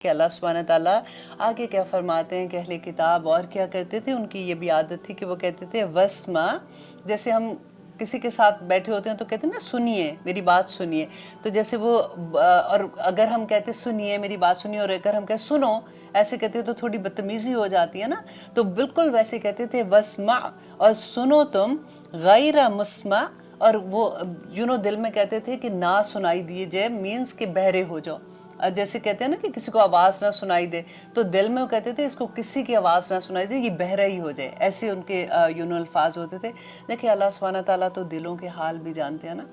کہ اللہ سبحانہ تعالیٰ آگے کیا فرماتے ہیں کہ اہل کتاب اور کیا کرتے تھے. ان کی یہ بھی عادت تھی کہ وہ کہتے تھے وسما، جیسے ہم کسی کے ساتھ بیٹھے ہوتے ہیں تو کہتے ہیں نا سنیے میری بات سنیے، تو جیسے وہ اور اگر ہم کہتے سنیے میری بات سنیے اور اگر ہم کہتے سنو ایسے کہتے ہیں تو تھوڑی بدتمیزی ہو جاتی ہے نا، تو بالکل ویسے کہتے تھے وسما، اور سنو تم غیر مسمع، اور وہ دل میں کہتے تھے کہ نہ سنائی دیے جائے، مینس کہ بہرے ہو جاؤ. جیسے کہتے ہیں نا کہ کسی کو آواز نہ سنائی دے، تو دل میں وہ کہتے تھے اس کو کسی کی آواز نہ سنائی دے، یہ بہرا ہی ہو جائے، ایسے ان کے الفاظ ہوتے تھے. دیکھیں اللہ سبحانہ تعالیٰ تو دلوں کے حال بھی جانتے ہیں نا،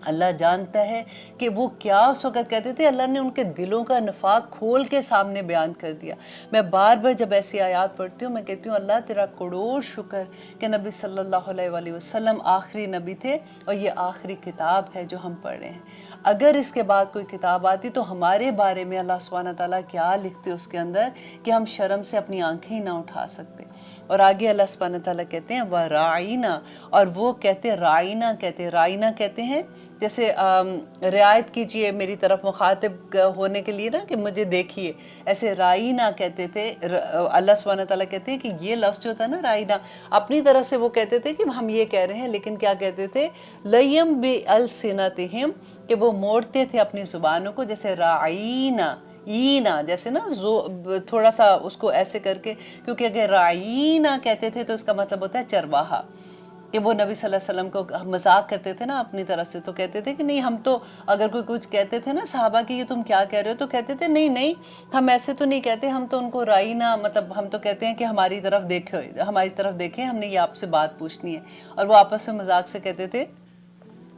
اللہ جانتا ہے کہ وہ کیا اس وقت کہتے تھے. اللہ نے ان کے دلوں کا نفاق کھول کے سامنے بیان کر دیا. میں بار بار جب ایسی آیات پڑھتی ہوں میں کہتی ہوں اللہ تیرا کروڑ شکر کہ نبی صلی اللہ علیہ وآلہ وسلم آخری نبی تھے اور یہ آخری کتاب ہے جو ہم پڑھ رہے ہیں. اگر اس کے بعد کوئی کتاب آتی تو ہمارے بارے میں اللہ سبحانہ تعالیٰ کیا لکھتے اس کے اندر کہ ہم شرم سے اپنی آنکھیں ہی نہ اٹھا سکتے. اور آگے اللہ سبحانہ تعالیٰ کہتے ہیں وَرَاعِنَا، اور وہ کہتے رائنا کہتے ہیں جیسے رعایت کیجئے میری طرف مخاطب ہونے کے لیے نا کہ مجھے دیکھیے، ایسے رائنا کہتے تھے. اللہ سبحانہ تعالیٰ کہتے ہیں کہ یہ لفظ جو تھا نا رائنا، اپنی طرح سے وہ کہتے تھے کہ ہم یہ کہہ رہے ہیں، لیکن کیا کہتے تھے لیم بِأَلْسِنَتِهِمْ، کہ وہ موڑتے تھے اپنی زبانوں کو، جیسے رائنا اینا، جیسے نا تھوڑا سا اس کو ایسے کر کے، کیونکہ اگر رائنا کہتے تھے تو اس کا مطلب ہوتا ہے چرواہا، کہ وہ نبی صلی اللہ علیہ وسلم کو مذاق کرتے تھے نا اپنی طرف سے، تو کہتے تھے کہ نہیں ہم تو، اگر کوئی کچھ کہتے تھے نا صحابہ کہ یہ تم کیا کہہ رہے ہو، تو کہتے تھے نہیں ہم ایسے تو نہیں کہتے، ہم تو ان کو رائنا، مطلب ہم تو کہتے ہیں کہ ہماری طرف دیکھیں ہم نے یہ آپ سے بات پوچھنی ہے. اور وہ آپس میں مذاق سے کہتے تھے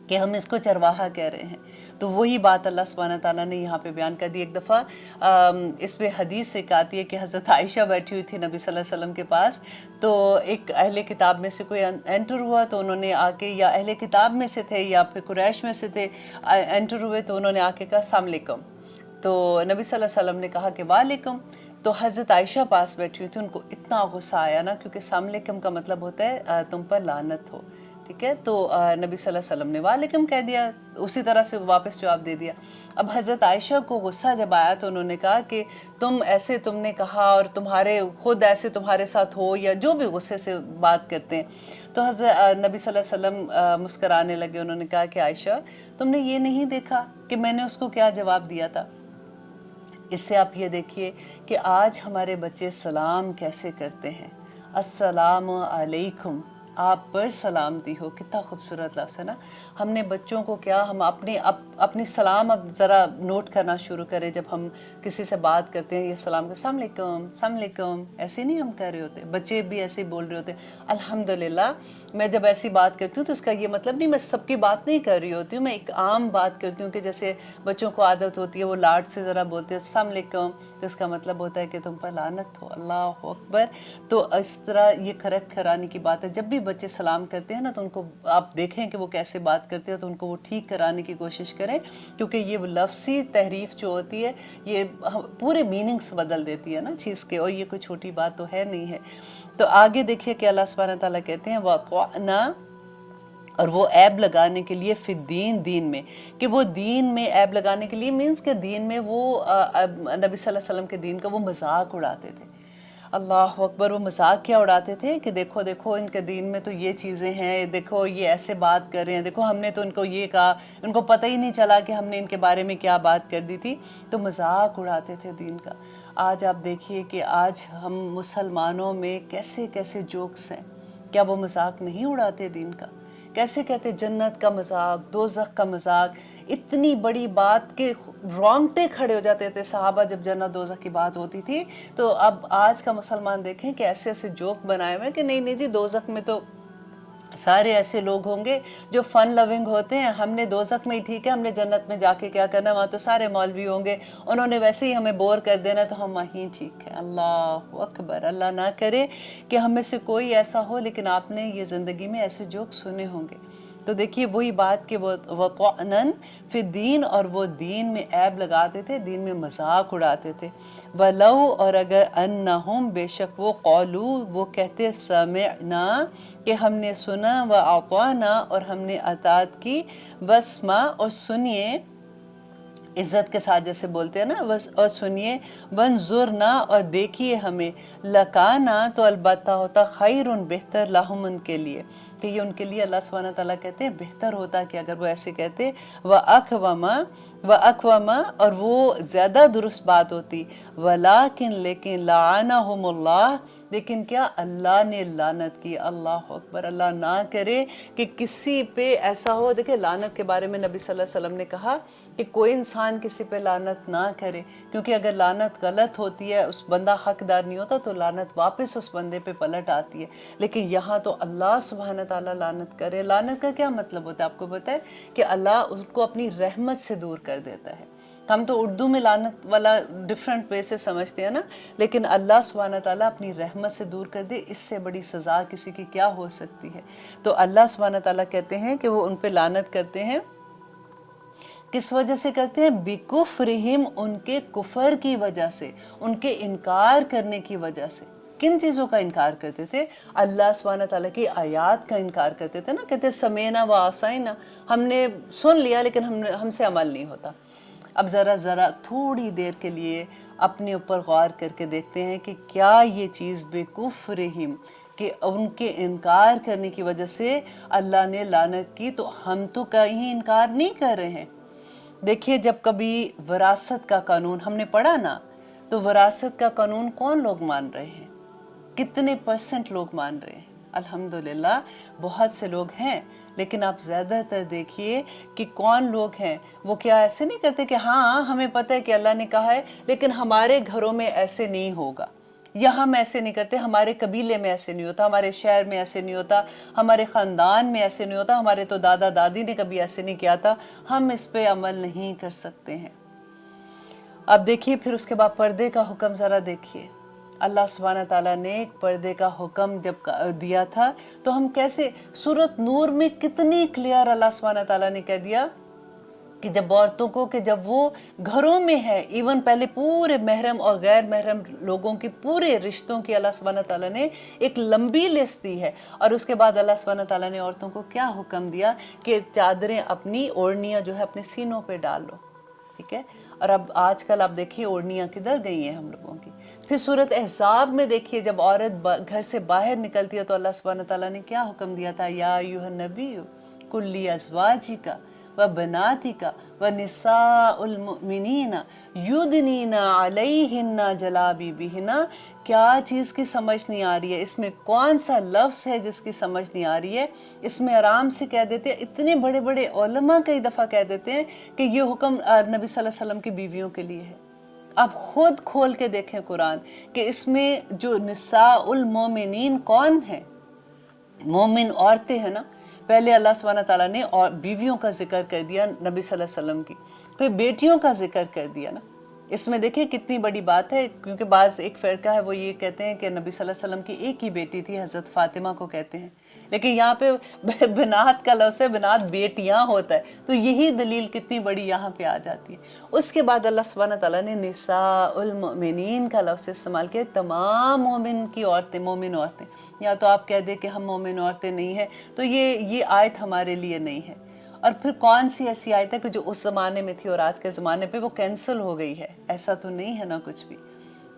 کہ ہم اس کو چرواہا کہہ رہے ہیں. تو وہی بات اللہ سبحانہ تعالیٰ نے یہاں پہ بیان کر دی. ایک دفعہ اس پہ حدیث ایک آتی ہے کہ حضرت عائشہ بیٹھی ہوئی تھی نبی صلی اللہ علیہ وسلم کے پاس، تو ایک اہل کتاب میں سے کوئی انٹر ہوا، تو انہوں نے آ کے، یا اہل کتاب میں سے تھے یا پھر قریش میں سے تھے، انٹر ہوئے تو انہوں نے آ کے کہا السلام علیکم. تو نبی صلی اللہ علیہ وسلم نے کہا کہ وعلیکم. تو حضرت عائشہ پاس بیٹھی ہوئی تھی، ان کو اتنا غصہ آیا نا، کیونکہ السلام علیکم کا مطلب ہوتا ہے تم پر لعنت ہو، ٹھیک ہے. تو نبی صلی اللہ علیہ وسلم نے وعلیکم کہہ دیا، اسی طرح سے واپس جواب دے دیا. اب حضرت عائشہ کو غصہ جب آیا تو انہوں نے کہا کہ تم نے کہا اور تمہارے خود ایسے تمہارے ساتھ ہو، یا جو بھی غصے سے بات کرتے ہیں. تو حضرت نبی صلی اللہ علیہ وسلم مسکرانے لگے. انہوں نے کہا کہ عائشہ تم نے یہ نہیں دیکھا کہ میں نے اس کو کیا جواب دیا تھا؟ اس سے آپ یہ دیکھیے کہ آج ہمارے بچے سلام کیسے کرتے ہیں. السلام علیکم، آپ پر سلامتی ہو. کتنا خوبصورت لفظ ہے نا. ہم نے بچوں کو کیا، ہم اپنی سلام اب ذرا نوٹ کرنا شروع کریں. جب ہم کسی سے بات کرتے ہیں یہ سلام کا السلام علیکم السلام علیکم، ایسے نہیں ہم کہہ رہے ہوتے. بچے بھی ایسے ہی بول رہے ہوتے. الحمدللہ میں جب ایسی بات کرتی ہوں تو اس کا یہ مطلب نہیں میں سب کی بات نہیں کر رہی ہوتی ہوں، میں ایک عام بات کرتی ہوں کہ جیسے بچوں کو عادت ہوتی ہے وہ لاڈ سے ذرا بولتے ہیں السلام علیکم، تو اس کا مطلب ہوتا ہے کہ تم پر لعنت ہو. اللہ اکبر. تو اس طرح یہ کریکٹ کرانے کی بات ہے. جب بھی بچے سلام کرتے ہیں نا تو ان کو آپ دیکھیں کہ وہ کیسے بات کرتے ہیں، تو ان کو وہ ٹھیک کرانے کی کوشش کریں، کیونکہ یہ لفظی تحریف جو ہوتی ہے یہ پورے میننگز بدل دیتی ہے نا چیز کے، اور یہ کوئی چھوٹی بات تو ہے نہیں ہے. تو آگے دیکھیے کہ اللہ سبحانہ تعالیٰ کہتے ہیں وَأَطَعْنَا، اور وہ عیب لگانے کے لیے فی الدین، دین میں، کہ وہ دین میں عیب لگانے کے لیے مینس کہ دین میں وہ نبی صلی اللہ علیہ وسلم کے دین کا وہ مذاق اڑاتے تھے. اللہ اکبر. وہ مذاق کیا اڑاتے تھے کہ دیکھو ان کے دین میں تو یہ چیزیں ہیں، دیکھو یہ ایسے بات کر رہے ہیں، دیکھو ہم نے تو ان کو یہ کہا، ان کو پتہ ہی نہیں چلا کہ ہم نے ان کے بارے میں کیا بات کر دی تھی. تو مذاق اڑاتے تھے دین کا. آج آپ دیکھیے کہ آج ہم مسلمانوں میں کیسے کیسے جوکس ہیں. کیا وہ مذاق نہیں اڑاتے دین کا؟ کیسے کہتے جنت کا مذاق، دوزخ کا مذاق، اتنی بڑی بات کہ رونگٹے کھڑے ہو جاتے تھے صحابہ جب جنت دوزخ کی بات ہوتی تھی. تو اب آج کا مسلمان دیکھیں کہ ایسے ایسے جوک بنائے ہوئے کہ نہیں جی دوزخ میں تو سارے ایسے لوگ ہوں گے جو فن لونگ ہوتے ہیں، ہم نے دوزخ میں ہی ٹھیک ہے، ہم نے جنت میں جا کے کیا کرنا، وہاں تو سارے مولوی ہوں گے، انہوں نے ویسے ہی ہمیں بور کر دینا تو ہم وہیں ٹھیک ہے. اللہ اکبر. اللہ نہ کرے کہ ہم میں سے کوئی ایسا ہو، لیکن آپ نے یہ زندگی میں ایسے جوک سنے ہوں گے. تو دیکھیے وہی بات کہ وَطَعْنًا فی الدین، اور وہ دین میں عیب لگاتے تھے، دین میں مذاق اڑاتے تھے. وَلَوْ، اور اگر اَنَّهُمْ، بے شک وہ قَالُوا، وہ کہتے سَمِعْنَا، کہ ہم نے سنا، وَأَطَعْنَا، اور ہم نے اطاعت کی، وَاسْمَعْ، اور سنیے، عزت کے ساتھ جیسے بولتے ہیں نا، بس اور سنیے ونظرنا اور دیکھیے ہمیں، لکانا تو البتہ ہوتا خیر بہتر لہم ان کے لیے، کہ یہ ان کے لیے اللہ سبحانہ تعالیٰ کہتے ہیں بہتر ہوتا کہ اگر وہ ایسے کہتے، وَأَقْوَمَ اور وہ زیادہ درست بات ہوتی، وَلَٰكِن لیکن لَعَنَهُمُ اللَّهُ لیکن کیا اللہ نے لعنت کی۔ اللہ اکبر، اللہ نہ کرے کہ کسی پہ ایسا ہو۔ دیکھیں لعنت کے بارے میں نبی صلی اللہ علیہ وسلم نے کہا کہ کوئی انسان کسی پہ لعنت نہ کرے، کیونکہ اگر لعنت غلط ہوتی ہے، اس بندہ حقدار نہیں ہوتا، تو لعنت واپس اس بندے پہ پلٹ آتی ہے۔ لیکن یہاں تو اللہ سبحانہ تعالیٰ لعنت کرے۔ لعنت کا کیا مطلب ہوتا ہے آپ کو پتہ ہے؟ کہ اللہ اس کو اپنی رحمت سے دور کر دیتا ہے۔ ہم تو اردو میں لعنت والا ڈیفرنٹ وے سے سمجھتے ہیں نا، لیکن اللہ سبحانہ تعالیٰ اپنی رحمت سے دور کر دے، اس سے بڑی سزا کسی کی کیا ہو سکتی ہے؟ تو اللہ سبحانہ تعالیٰ کہتے ہیں کہ وہ ان پہ لعنت کرتے ہیں۔ کس وجہ سے کرتے ہیں؟ بِكُفْرِهِمْ ان کے کفر کی وجہ سے، ان کے انکار کرنے کی وجہ سے۔ کن چیزوں کا انکار کرتے تھے؟ اللہ سبحانہ تعالیٰ کی آیات کا انکار کرتے تھے نا، کہتے سمینا و آسائنا، ہم نے سن لیا لیکن ہم سے عمل نہیں ہوتا۔ اب ذرا تھوڑی دیر کے لیے اپنے اوپر غور کر کے دیکھتے ہیں کہ کیا یہ چیز بِكُفْرِهِمْ کہ ان کے انکار کرنے کی وجہ سے اللہ نے لعنت کی، تو ہم تو کہیں انکار نہیں کر رہے ہیں۔ دیکھیے جب کبھی وراثت کا قانون ہم نے پڑھا نا، تو وراثت کا قانون کون لوگ مان رہے ہیں؟ کتنے % لوگ مان رہے ہیں؟ الحمدللہ بہت سے لوگ ہیں، لیکن آپ زیادہ تر دیکھیے کہ کون لوگ ہیں، وہ کیا ایسے نہیں کرتے کہ ہاں ہمیں پتہ ہے کہ اللہ نے کہا ہے لیکن ہمارے گھروں میں ایسے نہیں ہوگا، یا ہم ایسے نہیں کرتے، ہمارے قبیلے میں ایسے نہیں ہوتا، ہمارے شہر میں ایسے نہیں ہوتا، ہمارے خاندان میں ایسے نہیں ہوتا، ہمارے تو دادا دادی نے کبھی ایسے نہیں کیا تھا، ہم اس پہ عمل نہیں کر سکتے ہیں۔ اب دیکھیے پھر اس کے بعد پردے کا حکم ذرا دیکھیے۔ اللہ سبحانہ تعالیٰ نے ایک پردے کا حکم جب دیا تھا، تو ہم کیسے، سورۃ نور میں کتنی کلیئر اللہ سبحانہ تعالیٰ نے کہہ دیا کہ جب عورتوں کو، کہ جب وہ گھروں میں ہے، ایون پہلے پورے محرم اور غیر محرم لوگوں کی پورے رشتوں کی اللہ سبحانہ تعالیٰ نے ایک لمبی لسٹ دی ہے، اور اس کے بعد اللہ سبحانہ تعالیٰ نے عورتوں کو کیا حکم دیا کہ چادریں اپنی اوڑھنیاں جو ہے اپنے سینوں پہ ڈال لو، ٹھیک ہے؟ اور اب آج کل آپ دیکھیے اوڑھنیاں کدھر گئی ہیں ہم لوگوں کی۔ پھر سورۃ احزاب میں دیکھیے جب عورت گھر سے باہر نکلتی ہے تو اللہ سبحانہ تعالیٰ نے کیا حکم دیا تھا؟ یا ایھا النبی قل لازواجک وبناتک ونساء المؤمنین یدنین علیہن جلابیبہن۔ کیا چیز کی سمجھ نہیں آ رہی ہے؟ اس میں کون سا لفظ ہے جس کی سمجھ نہیں آ رہی ہے؟ اس میں آرام سے کہہ دیتے ہیں، اتنے بڑے بڑے علماء کئی دفعہ کہہ دیتے ہیں کہ یہ حکم نبی صلی اللہ علیہ وسلم کی بیویوں کے لیے ہے۔ آپ خود کھول کے دیکھیں قرآن کہ اس میں جو نساء المومنین کون ہیں؟ مومن عورتیں ہیں نا۔ پہلے اللہ سبحانہ تعالیٰ نے اور بیویوں کا ذکر کر دیا نبی صلی اللہ علیہ وسلم کی، پھر بیٹیوں کا ذکر کر دیا نا۔ اس میں دیکھیں کتنی بڑی بات ہے، کیونکہ بعض ایک فرقہ ہے وہ یہ کہتے ہیں کہ نبی صلی اللہ علیہ وسلم کی ایک ہی بیٹی تھی، حضرت فاطمہ کو کہتے ہیں، لیکن یہاں پہ بنات کا لفظ ہے، بنات بیٹیاں ہوتا ہے، تو یہی دلیل کتنی بڑی یہاں پہ آ جاتی ہے۔ اس کے بعد اللہ سبحانہ تعالیٰ نے نساء المؤمنین کا لفظ استعمال کیا، تمام مومن کی عورتیں، مومن عورتیں۔ یا تو آپ کہہ دیں کہ ہم مومن عورتیں نہیں ہیں، تو یہ آیت ہمارے لیے نہیں ہے۔ اور پھر کون سی ایسی آیت ہے کہ جو اس زمانے میں تھی اور آج کے زمانے پہ وہ کینسل ہو گئی ہے؟ ایسا تو نہیں ہے نا کچھ بھی۔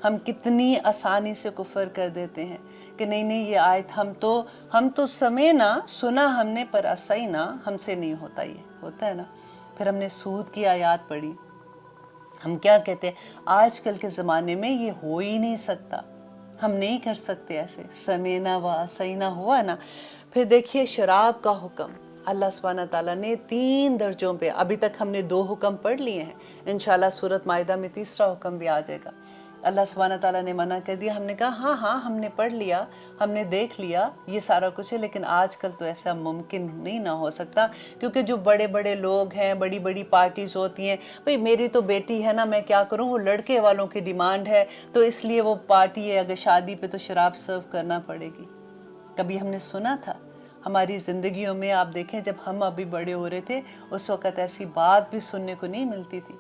ہم کتنی آسانی سے کفر کر دیتے ہیں کہ نہیں یہ آیت ہم تو سمینا، سنا ہم نے، پر عصینا، ہم سے نہیں ہوتا، یہ ہوتا ہے نا۔ پھر ہم نے سود کی آیات پڑھی، ہم کیا کہتے ہیں آج کل کے زمانے میں یہ ہو ہی نہیں سکتا، ہم نہیں کر سکتے ایسے، سمینا و عصینا ہوا نا۔ پھر دیکھیے شراب کا حکم اللہ سبحانہ تعالیٰ نے 3 درجوں پہ، ابھی تک ہم نے 2 حکم پڑھ لیے ہیں، انشاءاللہ سورۃ مائدہ میں تیسرا حکم بھی آ جائے گا۔ اللہ سبحانہ تعالیٰ نے منع کر دیا، ہم نے کہا ہاں ہم نے پڑھ لیا، ہم نے دیکھ لیا، یہ سارا کچھ ہے، لیکن آج کل تو ایسا ممکن نہیں نہ ہو سکتا، کیونکہ جو بڑے بڑے لوگ ہیں، بڑی بڑی پارٹیز ہوتی ہیں، بھئی میری تو بیٹی ہے نا، میں کیا کروں، وہ لڑکے والوں کی ڈیمانڈ ہے، تو اس لیے وہ پارٹی ہے، اگر شادی پہ تو شراب سرو کرنا پڑے گی۔ کبھی ہم نے سنا تھا؟ ہماری زندگیوں میں آپ دیکھیں جب ہم ابھی بڑے ہو رہے تھے اس وقت ایسی بات بھی سننے کو نہیں ملتی تھی۔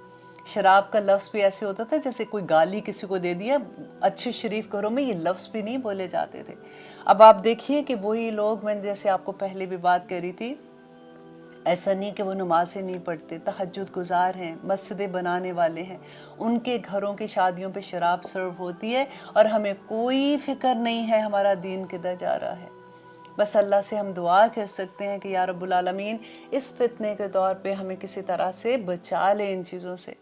شراب کا لفظ بھی ایسے ہوتا تھا جیسے کوئی گالی کسی کو دے دیا، اچھے شریف گھروں میں یہ لفظ بھی نہیں بولے جاتے تھے۔ اب آپ دیکھیے کہ وہی لوگ، میں جیسے آپ کو پہلے بھی بات کری تھی ایسا نہیں کہ وہ نمازیں نہیں پڑھتے، تہجد گزار ہیں، مسجدیں بنانے والے ہیں، ان کے گھروں کی شادیوں پہ شراب سرو ہوتی ہے اور ہمیں کوئی فکر نہیں ہے ہمارا دین کدھر جا رہا ہے۔ بس اللہ سے ہم دعا کر سکتے ہیں کہ یا رب العالمین اس فتنے کے دور پہ ہمیں کسی طرح سے بچا لے ان چیزوں سے۔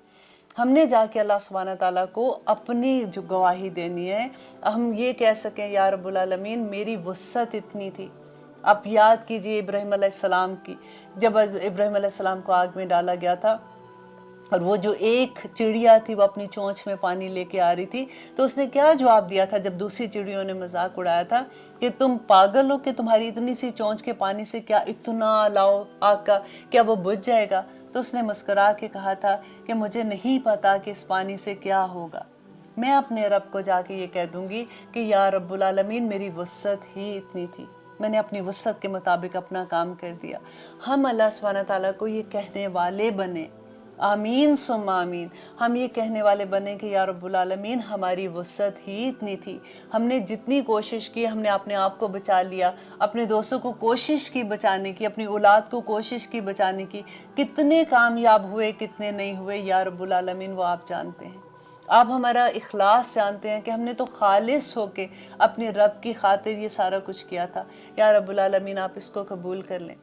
ہم نے جا کے اللہ سبحانہ تعالیٰ کو اپنی جو گواہی دینی ہے، ہم یہ کہہ سکیں یا رب العالمین میری وسعت اتنی تھی۔ آپ یاد کیجئے ابراہیم علیہ السلام کی، جب ابراہیم علیہ السلام کو آگ میں ڈالا گیا تھا اور وہ جو ایک چڑیا تھی وہ اپنی چونچ میں پانی لے کے آ رہی تھی، تو اس نے کیا جواب دیا تھا جب دوسری چڑیوں نے مذاق اڑایا تھا کہ تم پاگل ہو کہ تمہاری اتنی سی چونچ کے پانی سے کیا اتنا لاؤ آگ کا، کیا وہ بجھ جائے گا؟ تو اس نے مسکرا کے کہا تھا کہ مجھے نہیں پتا کہ اس پانی سے کیا ہوگا، میں اپنے رب کو جا کے یہ کہہ دوں گی کہ یا رب العالمین میری وسعت ہی اتنی تھی، میں نے اپنی وسعت کے مطابق اپنا کام کر دیا۔ ہم اللہ سبحانہ تعالیٰ کو یہ کہنے والے بنے، آمین ثم آمین، ہم یہ کہنے والے بنے کہ یا رب العالمین ہماری وسعت ہی اتنی تھی، ہم نے جتنی کوشش کی، ہم نے اپنے آپ کو بچا لیا، اپنے دوستوں کو کوشش کی بچانے کی، اپنی اولاد کو کوشش کی بچانے کی، کتنے کامیاب ہوئے کتنے نہیں ہوئے یا رب العالمین وہ آپ جانتے ہیں۔ آپ ہمارا اخلاص جانتے ہیں کہ ہم نے تو خالص ہو کے اپنے رب کی خاطر یہ سارا کچھ کیا تھا۔ یا رب العالمین آپ اس کو قبول کر لیں۔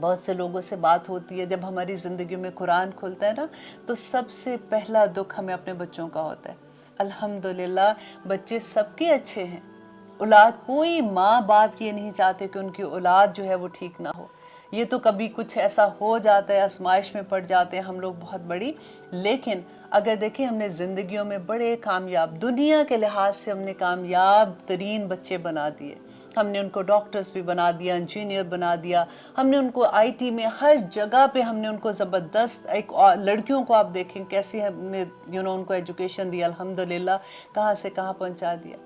بہت سے لوگوں سے بات ہوتی ہے، جب ہماری زندگی میں قرآن کھلتا ہے نا تو سب سے پہلا دکھ ہمیں اپنے بچوں کا ہوتا ہے۔ الحمدللہ بچے سب کے اچھے ہیں، اولاد، کوئی ماں باپ یہ نہیں چاہتے کہ ان کی اولاد جو ہے وہ ٹھیک نہ ہو۔ یہ تو کبھی کچھ ایسا ہو جاتا ہے، آزمائش میں پڑ جاتے ہیں ہم لوگ بہت بڑی، لیکن اگر دیکھیں ہم نے زندگیوں میں بڑے کامیاب، دنیا کے لحاظ سے ہم نے کامیاب ترین بچے بنا دیے، ہم نے ان کو ڈاکٹرز بھی بنا دیا، انجینئر بنا دیا، ہم نے ان کو آئی ٹی میں ہر جگہ پہ ہم نے ان کو زبردست، ایک لڑکیوں کو آپ دیکھیں کیسی ہم نے ان کو ایجوکیشن دی، الحمدللہ کہاں سے کہاں پہنچا دیا۔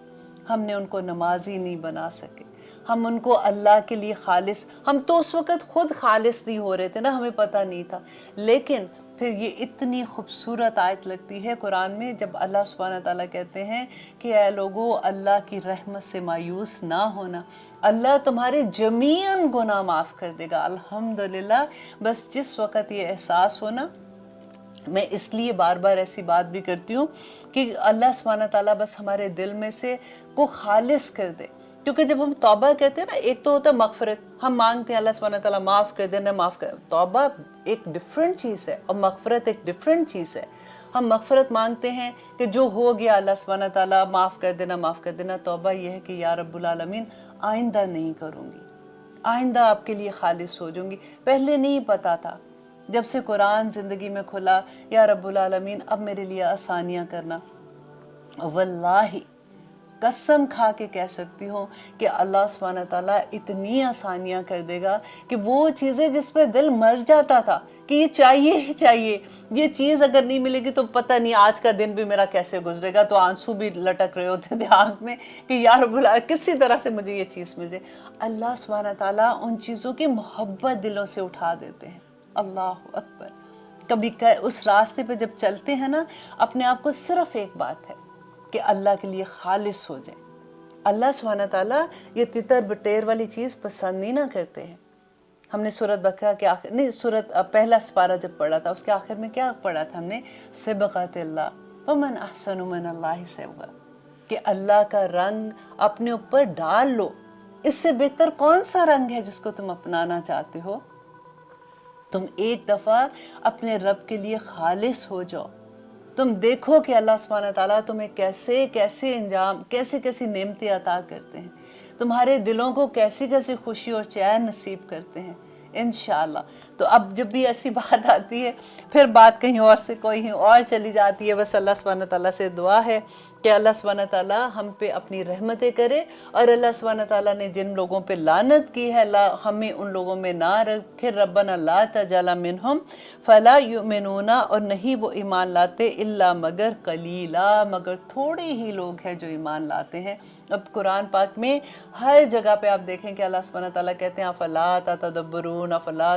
ہم نے ان کو نمازی نہیں بنا سکے، ہم ان کو اللہ کے لیے خالص، ہم تو اس وقت خود خالص نہیں ہو رہے تھے نا، ہمیں پتہ نہیں تھا، لیکن پھر یہ اتنی خوبصورت آیت لگتی ہے قرآن میں جب اللہ سبحانہ تعالیٰ کہتے ہیں کہ اے لوگو اللہ کی رحمت سے مایوس نہ ہونا، اللہ تمہارے جمیعاً گناہ معاف کر دے گا۔ الحمدللہ بس جس وقت یہ احساس ہونا، میں اس لیے بار بار ایسی بات بھی کرتی ہوں کہ اللہ سبحانہ تعالیٰ بس ہمارے دل میں سے کو خالص کر دے، کیونکہ جب ہم توبہ کہتے ہیں نا، ایک تو ہوتا ہے مغفرت، ہم مانگتے ہیں اللہ سبحانہ تعالیٰ معاف کر دینا، معاف کر، توبہ ایک ڈیفرنٹ چیز ہے اور مغفرت ایک ڈیفرنٹ چیز ہے۔ ہم مغفرت مانگتے ہیں کہ جو ہو گیا اللہ سبحانہ تعالیٰ معاف کر دینا، معاف کر دینا، توبہ یہ ہے کہ یا رب العالمین آئندہ نہیں کروں گی، آئندہ آپ کے لیے خالص ہو جاؤں گی، پہلے نہیں پتا تھا، جب سے قرآن زندگی میں کھلا، یا رب العالمین اب میرے لیے آسانیاں کرنا۔ واللہ قسم کھا کے کہہ سکتی ہوں کہ اللہ سبحانہ تعالیٰ اتنی آسانیاں کر دے گا کہ وہ چیزیں جس پہ دل مر جاتا تھا کہ یہ چاہیے ہی چاہیے، یہ چیز اگر نہیں ملے گی تو پتہ نہیں آج کا دن بھی میرا کیسے گزرے گا، تو آنسو بھی لٹک رہے ہوتے تھے آنکھ میں کہ یا رب العالمین کسی طرح سے مجھے یہ چیز مل جائے۔ اللہ سبحانہ تعالیٰ ان چیزوں کی محبت دلوں سے اٹھا دیتے ہیں۔ اللہ اکبر۔ کبھی اس راستے پہ جب چلتے ہیں نا، اپنے آپ کو صرف ایک بات ہے کہ اللہ کے لیے خالص ہو جائے۔ اللہ سبحانہ تعالیٰ یہ تتر بٹیر والی چیز پسند نہیں نہ کرتے ہیں۔ ہم نے سورۃ بقرہ کے آخر، نہیں سورۃ پہلا سپارہ جب پڑھا تھا اس کے آخر میں کیا پڑھا تھا ہم نے؟ صبغۃ اللہ ومن احسن من اللہ صبغہ، کہ اللہ کا رنگ اپنے اوپر ڈال لو، اس سے بہتر کون سا رنگ ہے جس کو تم اپنانا چاہتے ہو؟ تم ایک دفعہ اپنے رب کے لیے خالص ہو جاؤ، تم دیکھو کہ اللہ سبحانہ تعالیٰ تمہیں کیسے کیسے انجام، کیسی کیسی نعمتیں عطا کرتے ہیں، تمہارے دلوں کو کیسی کیسی خوشی اور چین نصیب کرتے ہیں انشاءاللہ۔ تو اب جب بھی ایسی بات آتی ہے پھر بات کہیں اور سے کوئی اور چلی جاتی ہے، بس اللہ سبحانہ تعالیٰ سے دعا ہے کہ اللہ سبحانہ تعالیٰ ہم پہ اپنی رحمتیں کرے، اور اللہ سبحانہ تعالیٰ نے جن لوگوں پہ لعنت کی ہے اللہ ہمیں ان لوگوں میں نہ رکھے۔ ربنا لا تجعل منہم فلا یؤمنون، اور نہیں وہ ایمان لاتے الا مگر قلیلا، مگر تھوڑے ہی لوگ ہیں جو ایمان لاتے ہیں۔ اب قرآن پاک میں ہر جگہ پہ آپ دیکھیں کہ اللہ سبحانہ تعالیٰ کہتے ہیں افلا تتدبرون، افلا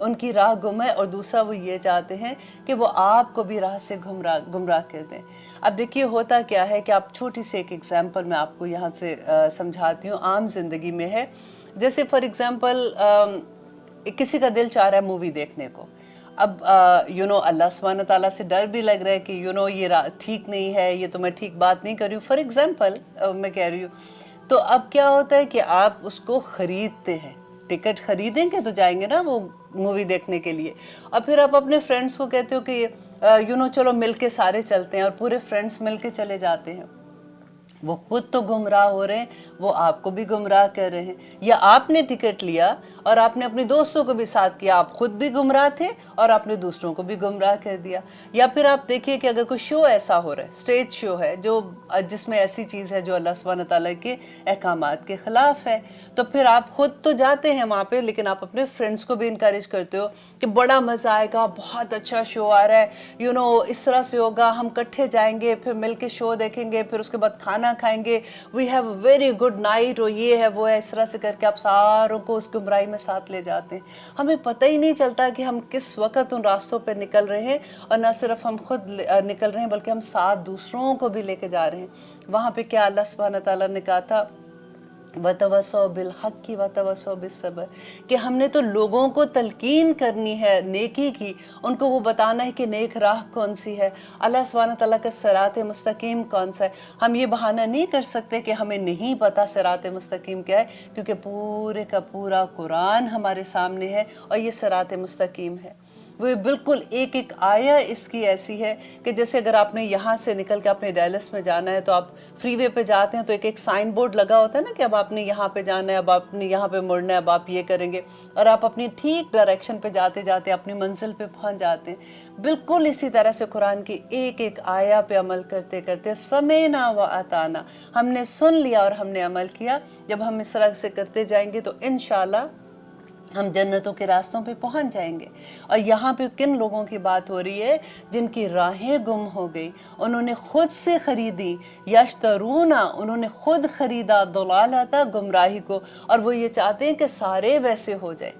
ان کی راہ گم ہے، اور دوسرا وہ یہ چاہتے ہیں کہ وہ آپ کو بھی راہ سے گمراہ کر دیں۔ اب دیکھیے ہوتا کیا ہے کہ آپ چھوٹی سی ایک ایگزامپل میں آپ کو یہاں سے سمجھاتی ہوں، عام زندگی میں ہے۔ جیسے فار ایگزامپل کسی کا دل چاہ رہا ہے مووی دیکھنے کو، اب اللہ سبحانہ تعالیٰ سے ڈر بھی لگ رہا ہے کہ یہ ٹھیک نہیں ہے، یہ تو میں ٹھیک بات نہیں کر رہی ہوں، فار ایگزامپل میں کہہ رہی ہوں۔ تو اب کیا ہوتا ہے کہ آپ اس کو خریدتے ہیں، ٹکٹ خریدیں گے تو جائیں گے نا وہ مووی دیکھنے کے لیے، اور پھر آپ اپنے فرینڈس کو کہتے ہو کہ چلو مل کے سارے چلتے ہیں، اور پورے فرینڈس مل کے چلے جاتے ہیں۔ وہ خود تو گمراہ ہو رہے ہیں، وہ آپ کو بھی گمراہ کر رہے ہیں۔ یا آپ نے ٹکٹ لیا اور آپ نے اپنے دوستوں کو بھی ساتھ کیا، آپ خود بھی گمراہ تھے اور آپ نے دوسروں کو بھی گمراہ کر دیا۔ یا پھر آپ دیکھیے کہ اگر کوئی شو ایسا ہو رہا ہے، اسٹیج شو ہے جس میں ایسی چیز ہے جو اللہ سبحانہ تعالیٰ کے احکامات کے خلاف ہے، تو پھر آپ خود تو جاتے ہیں وہاں پہ، لیکن آپ اپنے فرینڈس کو بھی انکریج کرتے ہو کہ بڑا مزہ آئے گا، بہت اچھا شو آ رہا ہے، اس طرح سے ہوگا، ہم کٹھے جائیں گے، پھر مل کے شو دیکھیں گے، پھر اس کے بعد کھانا کھائیں گے، we have a very good night, اور یہ ہے وہ ہے، اس طرح سے کر کے آپ ساروں کو اس گمراہی میں ساتھ لے جاتے ہیں۔ ہمیں پتہ ہی نہیں چلتا کہ ہم کس وقت ان راستوں پہ نکل رہے ہیں، اور نہ صرف ہم خود نکل رہے ہیں بلکہ ہم ساتھ دوسروں کو بھی لے کے جا رہے ہیں۔ وہاں پہ کیا اللہ سبحانہ تعالیٰ نے کہا تھا، وَتَوَصَّوْا بِالْحَقِّ وَتَوَصَّوْا بِالصَّبْرِ، کہ ہم نے تو لوگوں کو تلقین کرنی ہے نیکی کی، ان کو وہ بتانا ہے کہ نیک راہ کون سی ہے، اللہ سبحانہ تعالیٰ کا صراط مستقیم کون سا ہے۔ ہم یہ بہانہ نہیں کر سکتے کہ ہمیں نہیں پتہ صراط مستقیم کیا ہے، کیونکہ پورے کا پورا قرآن ہمارے سامنے ہے، اور یہ صراط مستقیم ہے۔ وہ بالکل ایک ایک آیا اس کی ایسی ہے کہ جیسے اگر آپ نے یہاں سے نکل کے اپنے ڈیلس میں جانا ہے، تو آپ فری وے پہ جاتے ہیں تو ایک سائن بورڈ لگا ہوتا ہے نا کہ اب آپ نے یہاں پہ جانا ہے، اب آپ نے یہاں پہ مڑنا ہے، اب آپ یہ کریں گے، اور آپ اپنی ٹھیک ڈائریکشن پہ جاتے جاتے اپنی منزل پہ پہنچ جاتے ہیں۔ بالکل اسی طرح سے قرآن کی ایک ایک آیا پہ عمل کرتے کرتے سمعنا و اطعنا، ہم نے سن لیا اور ہم نے عمل کیا۔ جب ہم اس طرح سے کرتے جائیں گے تو انشاءاللہ ہم جنتوں کے راستوں پہ پہنچ جائیں گے۔ اور یہاں پہ کن لوگوں کی بات ہو رہی ہے؟ جن کی راہیں گم ہو گئی، انہوں نے خود سے خریدی، یشترونا، انہوں نے خود خریدا، ضلالتا، گمراہی کو، اور وہ یہ چاہتے ہیں کہ سارے ویسے ہو جائے۔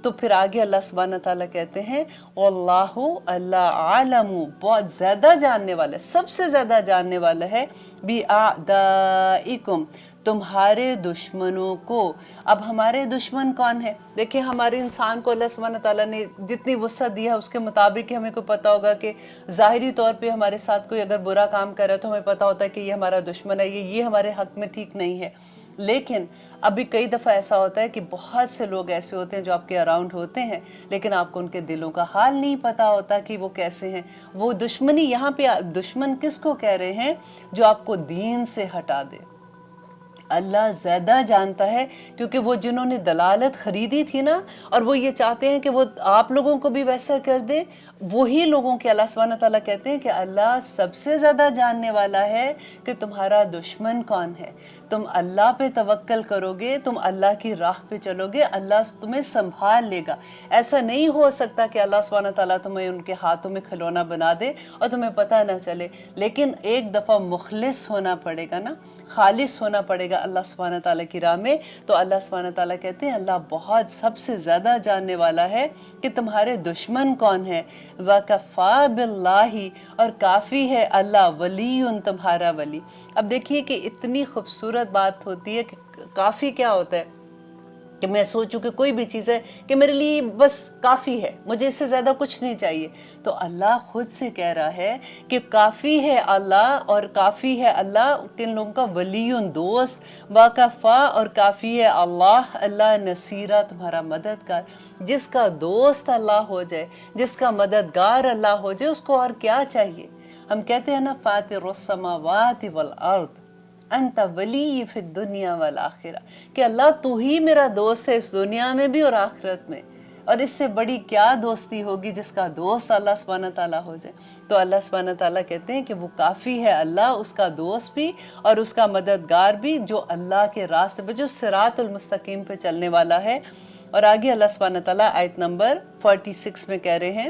تو پھر آگے اللہ سبحانہ تعالیٰ کہتے ہیں واللہ، اللہ عالم، بہت زیادہ جاننے والا ہے، سب سے زیادہ جاننے والا ہے، بِأَعْدَائِكُمْ، تمہارے دشمنوں کو۔ اب ہمارے دشمن کون ہے؟ دیکھیں ہمارے انسان کو اللہ سبحانہ تعالیٰ نے جتنی وسعت دیا ہے اس کے مطابق ہی ہمیں کو پتہ ہوگا کہ ظاہری طور پہ ہمارے ساتھ کوئی اگر برا کام کر رہا ہے تو ہمیں پتہ ہوتا ہے کہ یہ ہمارا دشمن ہے، یہ ہمارے حق میں ٹھیک نہیں ہے۔ لیکن ابھی کئی دفعہ ایسا ہوتا ہے کہ بہت سے لوگ ایسے ہوتے ہیں جو آپ کے اراؤنڈ ہوتے ہیں، لیکن آپ کو ان کے دلوں کا حال نہیں پتہ ہوتا کہ وہ کیسے ہیں۔ وہ دشمنی، یہاں پہ دشمن کس کو کہہ رہے ہیں؟ جو آپ کو دین سے ہٹا دے۔ اللہ زیادہ جانتا ہے، کیونکہ وہ جنہوں نے دلالت خریدی تھی نا، اور وہ یہ چاہتے ہیں کہ وہ آپ لوگوں کو بھی ویسا کر دے، وہی لوگوں کے اللہ سبحانہ تعالیٰ کہتے ہیں کہ اللہ سب سے زیادہ جاننے والا ہے کہ تمہارا دشمن کون ہے۔ تم اللہ پہ توکل کرو گے، تم اللہ کی راہ پہ چلو گے، اللہ تمہیں سنبھال لے گا۔ ایسا نہیں ہو سکتا کہ اللہ سبحانہ تعالیٰ تمہیں ان کے ہاتھوں میں کھلونا بنا دے اور تمہیں پتہ نہ چلے، لیکن ایک دفعہ مخلص ہونا پڑے گا نا، خالص ہونا پڑے گا اللہ سبحانہ تعالیٰ کی راہ میں۔ تو اللہ سبحانہ تعالیٰ کہتے ہیں اللہ بہت سب سے زیادہ جاننے والا ہے کہ تمہارے دشمن کون ہیں۔ وَكَفَى بِاللَّهِ، اور کافی ہے اللہ، ولی تمہارا ولی۔ اب دیکھیے کہ اتنی خوبصورت بات ہوتی ہے کہ کافی کیا ہوتا ہے کہ میں سوچوں کہ کوئی بھی چیز ہے کہ میرے لیے بس کافی ہے، مجھے اس سے زیادہ کچھ نہیں چاہیے، تو اللہ خود سے کہہ رہا ہے کہ کافی ہے اللہ، اور کافی ہے اللہ کن لوگوں کا؟ ولی، دوست، وَكَفَى، اور کافی ہے اللہ، اللہ نصیرہ، تمہارا مددگار۔ جس کا دوست اللہ ہو جائے، جس کا مددگار اللہ ہو جائے، اس کو اور کیا چاہیے؟ ہم کہتے ہیں نا فاطر السماوات والارض انت ولی فی الدنیا والآخرہ، کہ اللہ تو ہی میرا دوست ہے اس دنیا میں بھی اور آخرت میں، اور اس سے بڑی کیا دوستی ہوگی جس کا دوست اللہ سبحانہ تعالیٰ ہو جائے۔ تو اللہ سبحانہ تعالیٰ کہتے ہیں کہ وہ کافی ہے اللہ، اس کا دوست بھی اور اس کا مددگار بھی، جو اللہ کے راستے پہ، جو صراط المستقیم پہ چلنے والا ہے۔ اور آگے اللہ سبحانہ تعالیٰ آیت نمبر 46 میں کہہ رہے ہیں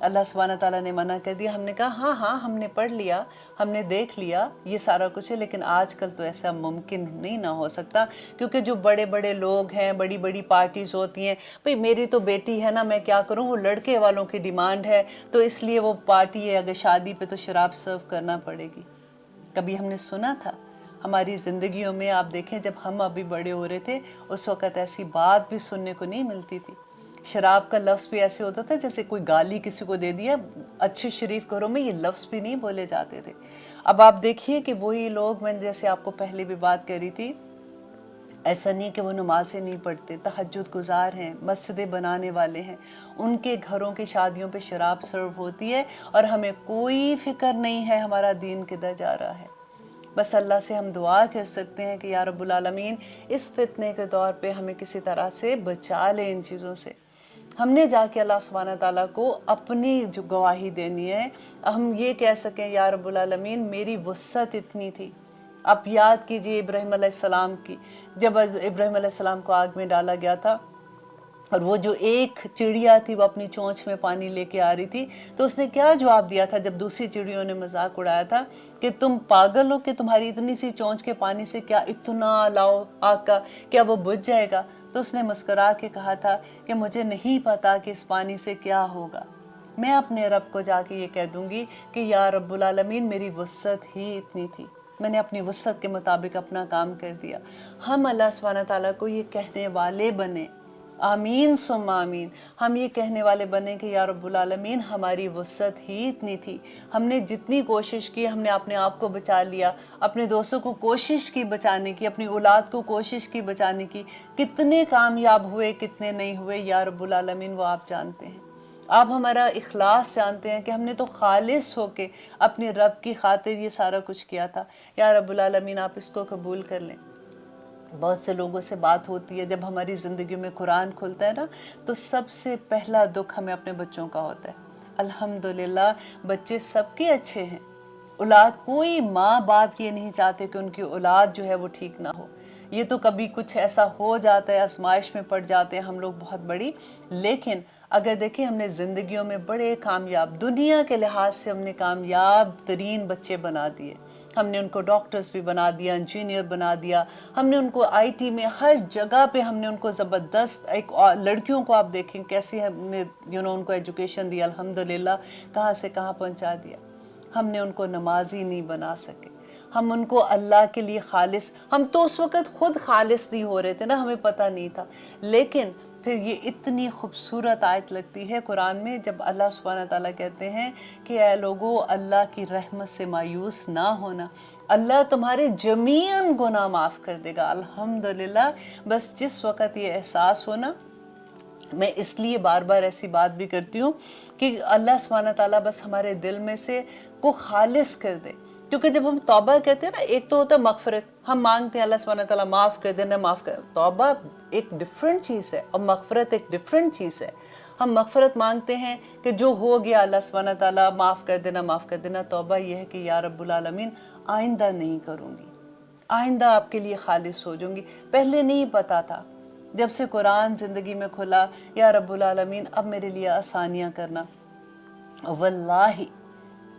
اللہ سبحانہ تعالیٰ نے منع کر دیا. ہم نے کہا ہاں ہاں ہم نے پڑھ لیا, ہم نے دیکھ لیا, یہ سارا کچھ ہے, لیکن آج کل تو ایسا ممکن نہیں نہ ہو سکتا, کیونکہ جو بڑے بڑے لوگ ہیں, بڑی بڑی پارٹیز ہوتی ہیں, بھئی میری تو بیٹی ہے نا, میں کیا کروں, وہ لڑکے والوں کی ڈیمانڈ ہے تو اس لیے وہ پارٹی ہے, اگر شادی پہ تو شراب سرو کرنا پڑے گی. کبھی ہم نے سنا تھا؟ ہماری زندگیوں میں آپ دیکھیں جب ہم ابھی بڑے ہو رہے تھے اس وقت ایسی بات بھی سننے کو نہیں ملتی تھی. شراب کا لفظ بھی ایسے ہوتا تھا جیسے کوئی گالی کسی کو دے دیا, اچھے شریف گھروں میں یہ لفظ بھی نہیں بولے جاتے تھے. اب آپ دیکھیے کہ وہی لوگ, میں جیسے آپ کو پہلے بھی بات کر رہی تھی, ایسا نہیں کہ وہ نمازیں نہیں پڑھتے, تہجد گزار ہیں, مسجدیں بنانے والے ہیں, ان کے گھروں کی شادیوں پہ شراب سرو ہوتی ہے اور ہمیں کوئی فکر نہیں ہے ہمارا دین کدھر جا رہا ہے. بس اللہ سے ہم دعا کر سکتے ہیں کہ یا رب العالمین اس فتنے کے دور پہ ہمیں کسی طرح سے بچا لے ان چیزوں سے. ہم نے جا کے اللہ سبحانہ تعالیٰ کو اپنی جو گواہی دینی ہے, ہم یہ کہہ سکیں یا رب العالمین میری وسعت اتنی تھی. آپ یاد کیجئے ابراہیم علیہ السلام کی, جب ابراہیم علیہ السلام کو آگ میں ڈالا گیا تھا اور وہ جو ایک چڑیا تھی وہ اپنی چونچ میں پانی لے کے آ رہی تھی, تو اس نے کیا جواب دیا تھا جب دوسری چڑیوں نے مذاق اڑایا تھا کہ تم پاگل ہو کہ تمہاری اتنی سی چونچ کے پانی سے کیا اتنا لاؤ آگ کا, کیا وہ بجھ جائے گا؟ تو اس نے مسکرا کے کہا تھا کہ مجھے نہیں پتا کہ اس پانی سے کیا ہوگا, میں اپنے رب کو جا کے یہ کہہ دوں گی کہ یا رب العالمین میری وسعت ہی اتنی تھی, میں نے اپنی وسعت کے مطابق اپنا کام کر دیا. ہم اللہ سبحانہ تعالیٰ کو یہ کہنے والے بنے, آمین ثم آمین, ہم یہ کہنے والے بنے کہ یا رب العالمین ہماری وسعت ہی اتنی تھی, ہم نے جتنی کوشش کی, ہم نے اپنے آپ کو بچا لیا, اپنے دوستوں کو کوشش کی بچانے کی, اپنی اولاد کو کوشش کی بچانے کی, کتنے کامیاب ہوئے کتنے نہیں ہوئے یا رب العالمین وہ آپ جانتے ہیں. آپ ہمارا اخلاص جانتے ہیں کہ ہم نے تو خالص ہو کے اپنے رب کی خاطر یہ سارا کچھ کیا تھا. یا رب العالمین آپ اس کو قبول کر لیں. بہت سے لوگوں سے بات ہوتی ہے, جب ہماری زندگیوں میں قرآن کھلتا ہے نا تو سب سے پہلا دکھ ہمیں اپنے بچوں کا ہوتا ہے. الحمدللہ بچے سب کے اچھے ہیں, اولاد, کوئی ماں باپ یہ نہیں چاہتے کہ ان کی اولاد جو ہے وہ ٹھیک نہ ہو. یہ تو کبھی کچھ ایسا ہو جاتا ہے, آزمائش میں پڑ جاتے ہیں ہم لوگ بہت بڑی, لیکن اگر دیکھیں ہم نے زندگیوں میں بڑے کامیاب, دنیا کے لحاظ سے ہم نے کامیاب ترین بچے بنا دیے. ہم نے ان کو ڈاکٹرز بھی بنا دیا, انجینئر بنا دیا, ہم نے ان کو آئی ٹی میں ہر جگہ پہ ہم نے ان کو زبردست, ایک لڑکیوں کو آپ دیکھیں کیسی ہم نے ان کو ایجوکیشن دی, الحمدللہ کہاں سے کہاں پہنچا دیا. ہم نے ان کو نمازی نہیں بنا سکے, ہم ان کو اللہ کے لیے خالص, ہم تو اس وقت خود خالص نہیں ہو رہے تھے نا, ہمیں پتہ نہیں تھا. لیکن پھر یہ اتنی خوبصورت آیت لگتی ہے قرآن میں جب اللہ سبحانہ تعالیٰ کہتے ہیں کہ اے لوگو اللہ کی رحمت سے مایوس نہ ہونا, اللہ تمہارے جمیعاً گناہ معاف کر دے گا. الحمدللہ بس جس وقت یہ احساس ہونا, میں اس لیے بار بار ایسی بات بھی کرتی ہوں کہ اللہ سبحانہ تعالیٰ بس ہمارے دل میں سے کو خالص کر دے. کیونکہ جب ہم توبہ کہتے ہیں نا, ایک تو ہوتا ہے مغفرت, ہم مانگتے ہیں اللہ سبحانہ تعالیٰ معاف کر دینا, معاف کر, توبہ ایک ڈیفرنٹ چیز ہے اور مغفرت ایک ڈیفرنٹ چیز ہے. ہم مغفرت مانگتے ہیں کہ جو ہو گیا اللہ سبحانہ تعالیٰ معاف کر دینا, معاف کر دینا. توبہ یہ ہے کہ یا رب العالمین آئندہ نہیں کروں گی, آئندہ آپ کے لیے خالص ہو جاؤں گی. پہلے نہیں پتا تھا, جب سے قرآن زندگی میں کھلا, یا رب العالمین اب میرے لیے آسانیاں کرنا. واللہ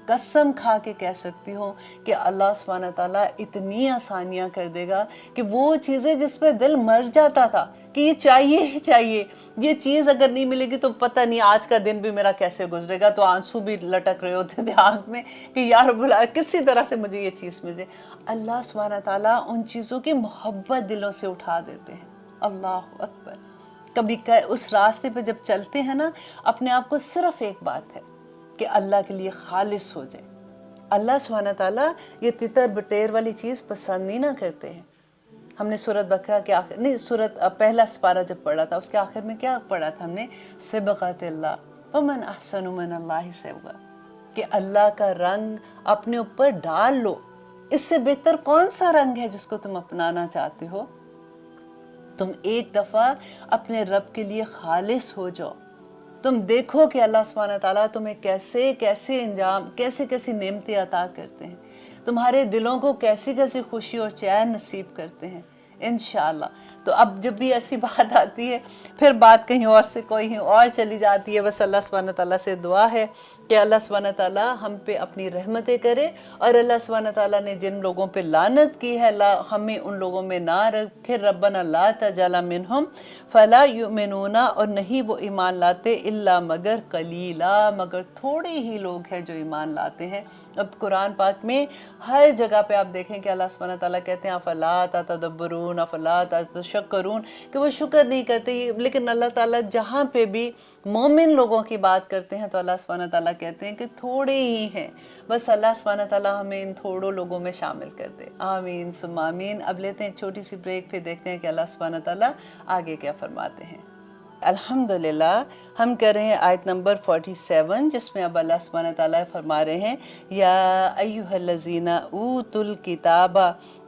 قسم کھا کے کہہ سکتی ہوں کہ اللہ سبحانہ تعالیٰ اتنی آسانیاں کر دے گا کہ وہ چیزیں جس پہ دل مر جاتا تھا کہ یہ چاہیے ہی چاہیے, یہ چیز اگر نہیں ملے گی تو پتہ نہیں آج کا دن بھی میرا کیسے گزرے گا, تو آنسو بھی لٹک رہے ہوتے تھے آنکھ میں کہ یا رب العالمین کسی طرح سے مجھے یہ چیز مل جائے. اللہ سبحانہ تعالیٰ ان چیزوں کی محبت دلوں سے اٹھا دیتے ہیں. اللہ اکبر. کبھی اس راستے پہ جب چلتے ہیں نا, اپنے آپ کو صرف ایک بات ہے کہ اللہ کے لیے خالص ہو جائے. اللہ سبحانہ تعالیٰ یہ تتر بٹیر والی چیز پسند نہیں نہ کرتے ہیں. ہم نے سورۃ بقرہ کے آخر, نہیں سورۃ پہلا سپارہ جب پڑھا تھا اس کے آخر میں کیا پڑھا تھا ہم نے, صبغۃ اللہ ومن احسن من اللہ صبغہ, کہ اللہ کا رنگ اپنے اوپر ڈال لو, اس سے بہتر کون سا رنگ ہے جس کو تم اپنانا چاہتے ہو. تم ایک دفعہ اپنے رب کے لیے خالص ہو جاؤ, تم دیکھو کہ اللہ سبحانہ تعالیٰ تمہیں کیسے کیسے انجام, کیسے کیسی نعمتیں عطا کرتے ہیں, تمہارے دلوں کو کیسی کیسی خوشی اور چین نصیب کرتے ہیں. انشاءاللہ. تو اب جب بھی ایسی بات آتی ہے پھر بات کہیں اور سے کوئی اور چلی جاتی ہے. بس اللہ سبحانہ تعالیٰ سے دعا ہے کہ اللہ سبحانہ تعالیٰ ہم پہ اپنی رحمتیں کرے, اور اللہ سبحانہ تعالیٰ نے جن لوگوں پہ لعنت کی ہے اللہ ہمیں ان لوگوں میں نہ رکھے. ربنا لا تجعل منہم فلا یؤمنون, اور نہیں وہ ایمان لاتے الا مگر قلیلا, مگر تھوڑے ہی لوگ ہیں جو ایمان لاتے ہیں. اب قرآن پاک میں ہر جگہ پہ آپ دیکھیں کہ اللہ سبحانہ تعالیٰ کہتے ہیں افلا تتدبرون افلا تشکرون, کہ وہ شکر نہیں کرتے. لیکن اللہ تعالیٰ جہاں پہ بھی مومن لوگوں کی بات کرتے ہیں تو اللہ سبحانہ تعالیٰ کہتے ہیں کہ تھوڑے ہی ہیں. بس اللہ سبحانہ تعالیٰ ہمیں ان تھوڑوں لوگوں میں شامل کر دے. آمین ثم آمین. اب لیتے ہیں ایک چھوٹی سی بریک, پھر دیکھتے ہیں کہ اللہ سبحانہ تعالیٰ آگے کیا فرماتے ہیں. الحمدللہ ہم کر رہے ہیں آیت نمبر 47, جس میں اب اللہ سبحانہ تعالیٰ فرما رہے ہیں یا ایھا الذین اوتوا الکتاب,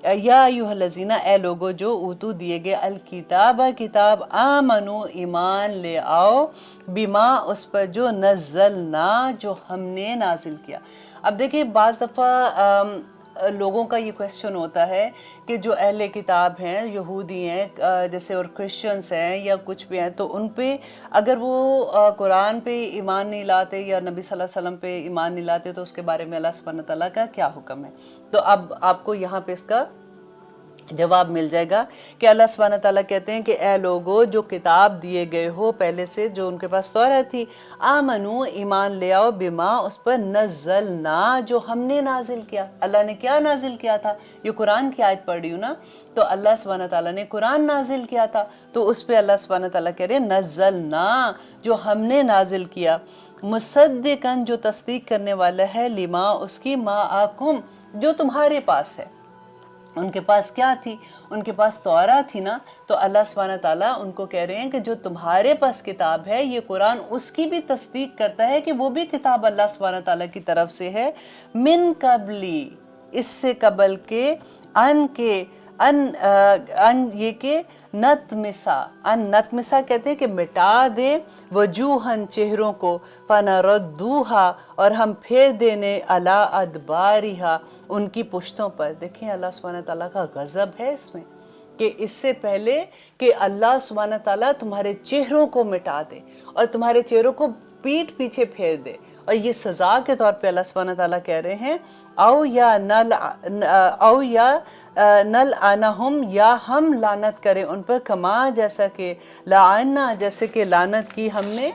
یا ایھا الذین, اے لوگو جو اوتو دیے گئے, الکتاب کتاب, آمنو ایمان لے آؤ, بما اس پر جو نزلنا جو ہم نے نازل کیا. اب دیکھیں بعض دفعہ لوگوں کا یہ کویسچن ہوتا ہے کہ جو اہل کتاب ہیں, یہودی ہیں جیسے, اور کرسچنس ہیں یا کچھ بھی ہیں, تو ان پہ اگر وہ قرآن پہ ایمان نہیں لاتے یا نبی صلی اللہ علیہ وسلم پہ ایمان نہیں لاتے تو اس کے بارے میں اللہ سبحانہ تعالیٰ کا کیا حکم ہے. تو اب آپ کو یہاں پہ اس کا جواب مل جائے گا کہ اللہ سبحانہ تعالیٰ کہتے ہیں کہ اے لوگو جو کتاب دیے گئے ہو پہلے سے, جو ان کے پاس تورات تھی, آمنو ایمان لے آؤ, بما اس پر نزلنا جو ہم نے نازل کیا. اللہ نے کیا نازل کیا تھا؟ یہ قرآن کی آیت پڑھ رہی ہوں نا, تو اللہ سبحانہ تعالیٰ نے قرآن نازل کیا تھا, تو اس پہ اللہ سبحانہ تعالیٰ کہہ رہے ہیں نزلنا جو ہم نے نازل کیا, مصدقاً جو تصدیق کرنے والا ہے, لما اس کی, معاکم جو تمہارے پاس ہے. ان کے پاس کیا تھی؟ ان کے پاس تورات تھی نا, تو اللہ سبحانہ تعالیٰ ان کو کہہ رہے ہیں کہ جو تمہارے پاس کتاب ہے یہ قرآن اس کی بھی تصدیق کرتا ہے کہ وہ بھی کتاب اللہ سبحانہ تعالیٰ کی طرف سے ہے, من قبلی, اس سے قبل کے, ان یہ کہ نتمسا, ان نتمسا کہتے ہیں کہ مٹا دے, وجوہن چہروں کو, فنردوہا اور ہم پھیر دینے, علی ادبارہا ان کی پشتوں پر. دیکھیں اللہ سبحانہ تعالیٰ کا غضب ہے اس میں کہ اس سے پہلے کہ اللہ سبحانہ تعالیٰ تمہارے چہروں کو مٹا دے اور تمہارے چہروں کو پیٹ پیچھے پھیر دے, اور یہ سزا کے طور پہ اللہ سبحانہ تعالیٰ کہہ رہے ہیں او یا نلعنہم, یا ہم لعنت کریں ان پر, کما جیسا کہ لعنا جیسے کہ لعنت کی ہم نے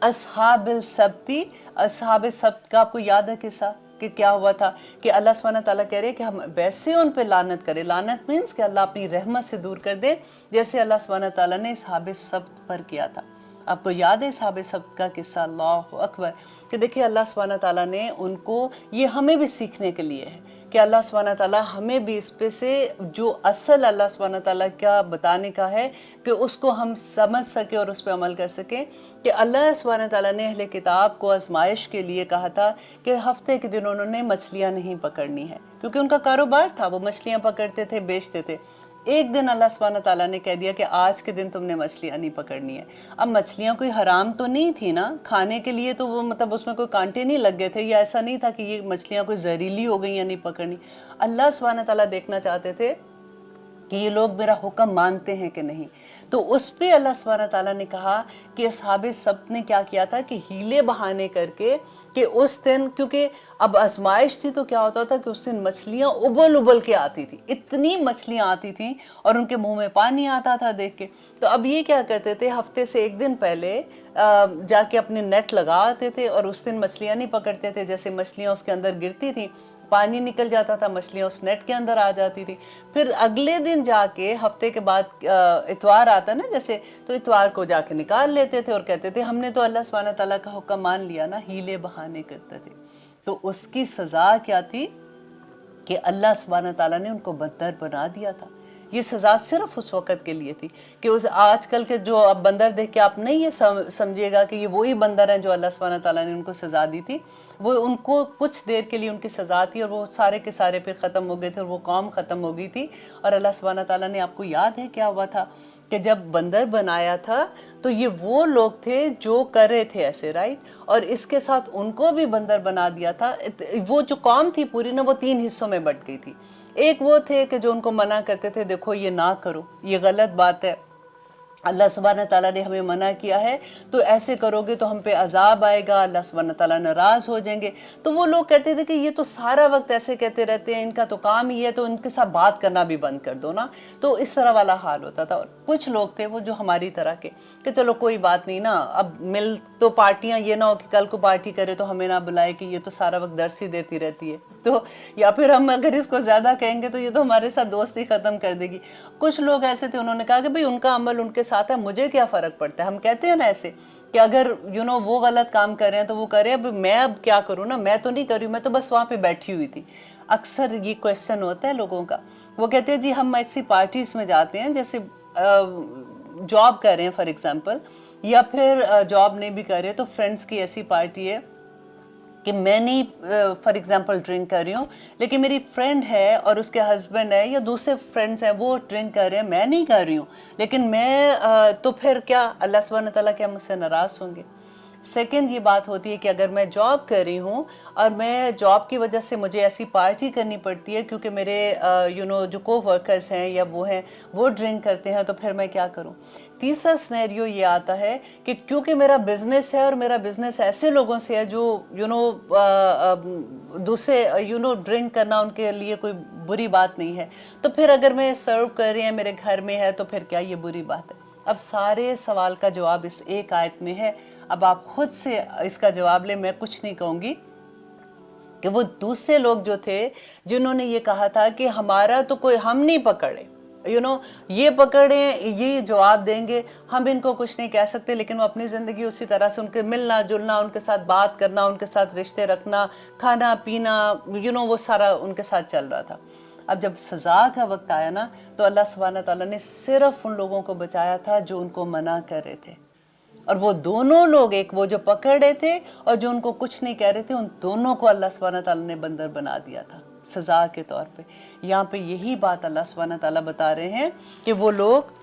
اصحاب السبتی. اصحاب السبت کا آپ کو یاد ہے قصہ کہ کیا ہوا تھا کہ اللہ سبحانہ تعالیٰ کہہ رہے کہ ہم ویسے ان پہ لعنت کریں. لعنت مینس کہ اللہ اپنی رحمت سے دور کر دے, جیسے اللہ سبحانہ تعالیٰ نے اصحاب السبت پر کیا تھا. آپ کو یاد ہے اصحاب السبت کا قصہ؟ اللہ اکبر. کہ دیکھیں اللہ سبحانہ تعالیٰ نے ان کو, یہ ہمیں بھی سیکھنے کے لیے ہے کہ اللہ سبحانہ تعالیٰ ہمیں بھی اس پہ سے جو اصل اللہ سبحانہ تعالیٰ کا بتانے کا ہے کہ اس کو ہم سمجھ سکیں اور اس پہ عمل کر سکیں. کہ اللہ سبحانہ تعالیٰ نے اہل کتاب کو آزمائش کے لیے کہا تھا کہ ہفتے کے دن انہوں نے مچھلیاں نہیں پکڑنی ہے, کیونکہ ان کا کاروبار تھا, وہ مچھلیاں پکڑتے تھے, بیچتے تھے. ایک دن اللہ سبحانہ تعالیٰ نے کہہ دیا کہ آج کے دن تم نے مچھلیاں نہیں پکڑنی ہے. اب مچھلیاں کوئی حرام تو نہیں تھی نا کھانے کے لیے, تو وہ مطلب اس میں کوئی کانٹے نہیں لگ گئے تھے, یا ایسا نہیں تھا کہ یہ مچھلیاں کوئی زہریلی ہو گئی یا نہیں پکڑنی. اللہ سبحانہ تعالیٰ دیکھنا چاہتے تھے کہ یہ لوگ میرا حکم مانتے ہیں کہ نہیں. تو اس پہ اللہ سبحانہ تعالیٰ نے کہا کہ اصحاب سبت نے کیا کیا تھا کہ ہیلے بہانے کر کے کہ اس دن, کیونکہ اب آزمائش تھی تو کیا ہوتا تھا کہ اس دن مچھلیاں ابل کے آتی تھی, اتنی مچھلیاں آتی تھیں اور ان کے منہ میں پانی آتا تھا دیکھ کے. تو اب یہ کیا کرتے تھے, ہفتے سے ایک دن پہلے جا کے اپنے نیٹ لگاتے تھے اور اس دن مچھلیاں نہیں پکڑتے تھے. جیسے مچھلیاں اس کے اندر گرتی تھیں, پانی نکل جاتا تھا, مچھلیاں اس نیٹ کے اندر آ جاتی تھی. پھر اگلے دن جا کے, ہفتے کے بعد اتوار آتا نا جیسے, تو اتوار کو جا کے نکال لیتے تھے اور کہتے تھے ہم نے تو اللہ سبحانہ تعالیٰ کا حکم مان لیا نا, ہیلے بہانے کرتے تھے. تو اس کی سزا کیا تھی کہ اللہ سبحانہ تعالیٰ نے ان کو بدتر بنا دیا تھا. یہ سزا صرف اس وقت کے لیے تھی کہ اس آج کل کے جو اب بندر دیکھ کے آپ نہیں یہ سمجھیے گا کہ یہ وہی بندر ہیں جو اللہ سبحانہ تعالیٰ نے ان کو سزا دی تھی. وہ ان کو کچھ دیر کے لیے ان کی سزا تھی اور وہ سارے کے سارے پھر ختم ہو گئے تھے اور وہ قوم ختم ہو گئی تھی. اور اللہ سبحانہ تعالیٰ نے, آپ کو یاد ہے کیا ہوا تھا کہ جب بندر بنایا تھا تو یہ وہ لوگ تھے جو کر رہے تھے ایسے, رائٹ, اور اس کے ساتھ ان کو بھی بندر بنا دیا تھا. وہ جو قوم تھی پوری نا, وہ 3 حصوں میں بٹ گئی تھی. ایک وہ تھے کہ جو ان کو منع کرتے تھے دیکھو یہ نہ کرو, یہ غلط بات ہے, اللہ سبحانہ تعالیٰ نے ہمیں منع کیا ہے, تو ایسے کرو گے تو ہم پہ عذاب آئے گا, اللہ سبحانہ تعالیٰ ناراض ہو جائیں گے. تو وہ لوگ کہتے تھے کہ یہ تو سارا وقت ایسے کہتے رہتے ہیں, ان کا تو کام ہی ہے, تو ان کے ساتھ بات کرنا بھی بند کر دو نا. تو اس طرح والا حال ہوتا تھا. اور کچھ لوگ تھے وہ جو ہماری طرح کے کہ چلو کوئی بات نہیں نا, اب مل تو پارٹیاں, یہ نہ ہو کہ کل کو پارٹی کرے تو ہمیں نہ بلائے کہ یہ تو سارا وقت درس ہی دیتی رہتی ہے, تو یا پھر ہم اگر اس کو زیادہ کہیں گے تو یہ تو ہمارے ساتھ دوستی ختم کر دے گی. کچھ لوگ ایسے تھے, انہوں نے کہا کہ بھئی ان کا عمل ان کے ساتھ ہے, مجھے کیا فرق پڑتا ہے. ہم کہتے ہیں نا ایسے کہ اگر وہ غلط کام کر رہے ہیں تو وہ کر رہے ہیں, اب میں کیا کروں نا, میں تو نہیں کر رہی ہوں, میں تو بس وہاں پہ بیٹھی ہوئی تھی. اکثر یہ کویسچن ہوتا ہے لوگوں کا, وہ کہتے ہیں جی ہم ایسی پارٹیز میں جاتے ہیں جیسے جاب کر رہے ہیں فار ایگزامپل, یا پھر جاب نہیں بھی کر رہے تو فرینڈس کی ایسی پارٹی ہے کہ میں نہیں فار ایگزامپل ڈرنک کر رہی ہوں, لیکن میری فرینڈ ہے اور اس کے ہسبینڈ ہے یا دوسرے فرینڈس ہیں وہ ڈرنک کر رہے ہیں, میں نہیں کر رہی ہوں, لیکن میں تو پھر کیا اللہ سبحانہ تعالیٰ کیا مجھ سے ناراض ہوں گے. سیکنڈ یہ بات ہوتی ہے کہ اگر میں جاب کر رہی ہوں اور میں جاب کی وجہ سے مجھے ایسی پارٹی کرنی پڑتی ہے کیونکہ میرے جو کو ورکرز ہیں یا وہ ہیں وہ ڈرنک کرتے ہیں, تو پھر میں کیا کروں. تیسرا سنیریو یہ آتا ہے کہ کیونکہ میرا بزنس ہے اور میرا بزنس ایسے لوگوں سے ہے جو دوسرے ڈرنک کرنا ان کے لیے کوئی بری بات نہیں ہے, تو پھر اگر میں سرو کر رہی ہیں میرے گھر میں ہے تو پھر کیا یہ بری بات ہے. اب سارے سوال کا جواب اس ایک آیت میں ہے. اب آپ خود سے اس کا جواب لیں, میں کچھ نہیں کہوں گی. کہ وہ دوسرے لوگ جو تھے جنہوں نے یہ کہا تھا کہ ہمارا تو کوئی, ہم نہیں پکڑے, یہ پکڑیں, یہ جواب دیں گے, ہم ان کو کچھ نہیں کہہ سکتے, لیکن وہ اپنی زندگی اسی طرح سے ان کے ملنا جلنا, ان کے ساتھ بات کرنا, ان کے ساتھ رشتے رکھنا, کھانا پینا, وہ سارا ان کے ساتھ چل رہا تھا. اب جب سزا کا وقت آیا نا تو اللہ سبحانہ تعالیٰ نے صرف ان لوگوں کو بچایا تھا جو ان کو منع کر رہے تھے, اور وہ دونوں لوگ, ایک وہ جو پکڑ رہے تھے اور جو ان کو کچھ نہیں کہہ رہے تھے, ان دونوں کو اللہ سبحانہ تعالیٰ نے بندر بنا دیا تھا سزا کے طور پہ. یہاں پہ یہی بات اللہ سبحانہ تعالیٰ بتا رہے ہیں کہ وہ لوگ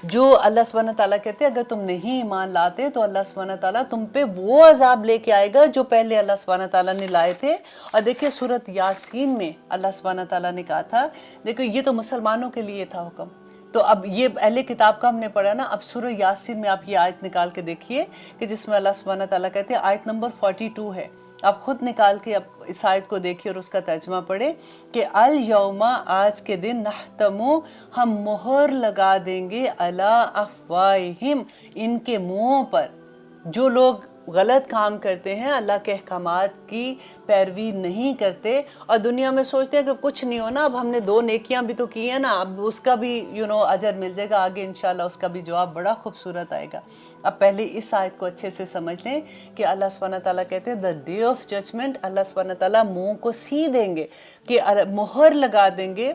جو اللہ سبحانہ تعالیٰ کہتے ہیں اگر تم نہیں ایمان لاتے تو اللہ سبحانہ تعالیٰ تم پہ وہ عذاب لے کے آئے گا جو پہلے اللہ سبحانہ تعالیٰ نے لائے تھے. اور دیکھیں سورۃ یاسین میں اللہ سبحانہ تعالیٰ نے کہا تھا, دیکھو یہ تو مسلمانوں کے لیے تھا حکم, تو اب یہ اہل کتاب کا ہم نے پڑھا نا. اب سورہ یاسین میں آپ یہ آیت نکال کے دیکھیے کہ جس میں اللہ سبحانہ تعالیٰ کہتے ہیں, آیت نمبر 42 ہے, آپ خود نکال کے اب اس آیت کو دیکھیے اور اس کا ترجمہ پڑھیں کہ الیوم, آج کے دن, نختمو, ہم مہر لگا دیں گے, علی افواہہم, ان کے منہوں پر. جو لوگ غلط کام کرتے ہیں, اللہ کے احکامات کی پیروی نہیں کرتے اور دنیا میں سوچتے ہیں کہ کچھ نہیں ہونا, اب ہم نے 2 نیکیاں بھی تو کی ہیں نا, اب اس کا بھی اجر مل جائے گا, آگے انشاءاللہ اس کا بھی جواب بڑا خوبصورت آئے گا. اب پہلے اس آیت کو اچھے سے سمجھ لیں کہ اللہ سبحانہ تعالیٰ کہتے ہیں the day of judgment, اللہ سبحانہ تعالیٰ منہ کو سی دیں گے, کہ مہر لگا دیں گے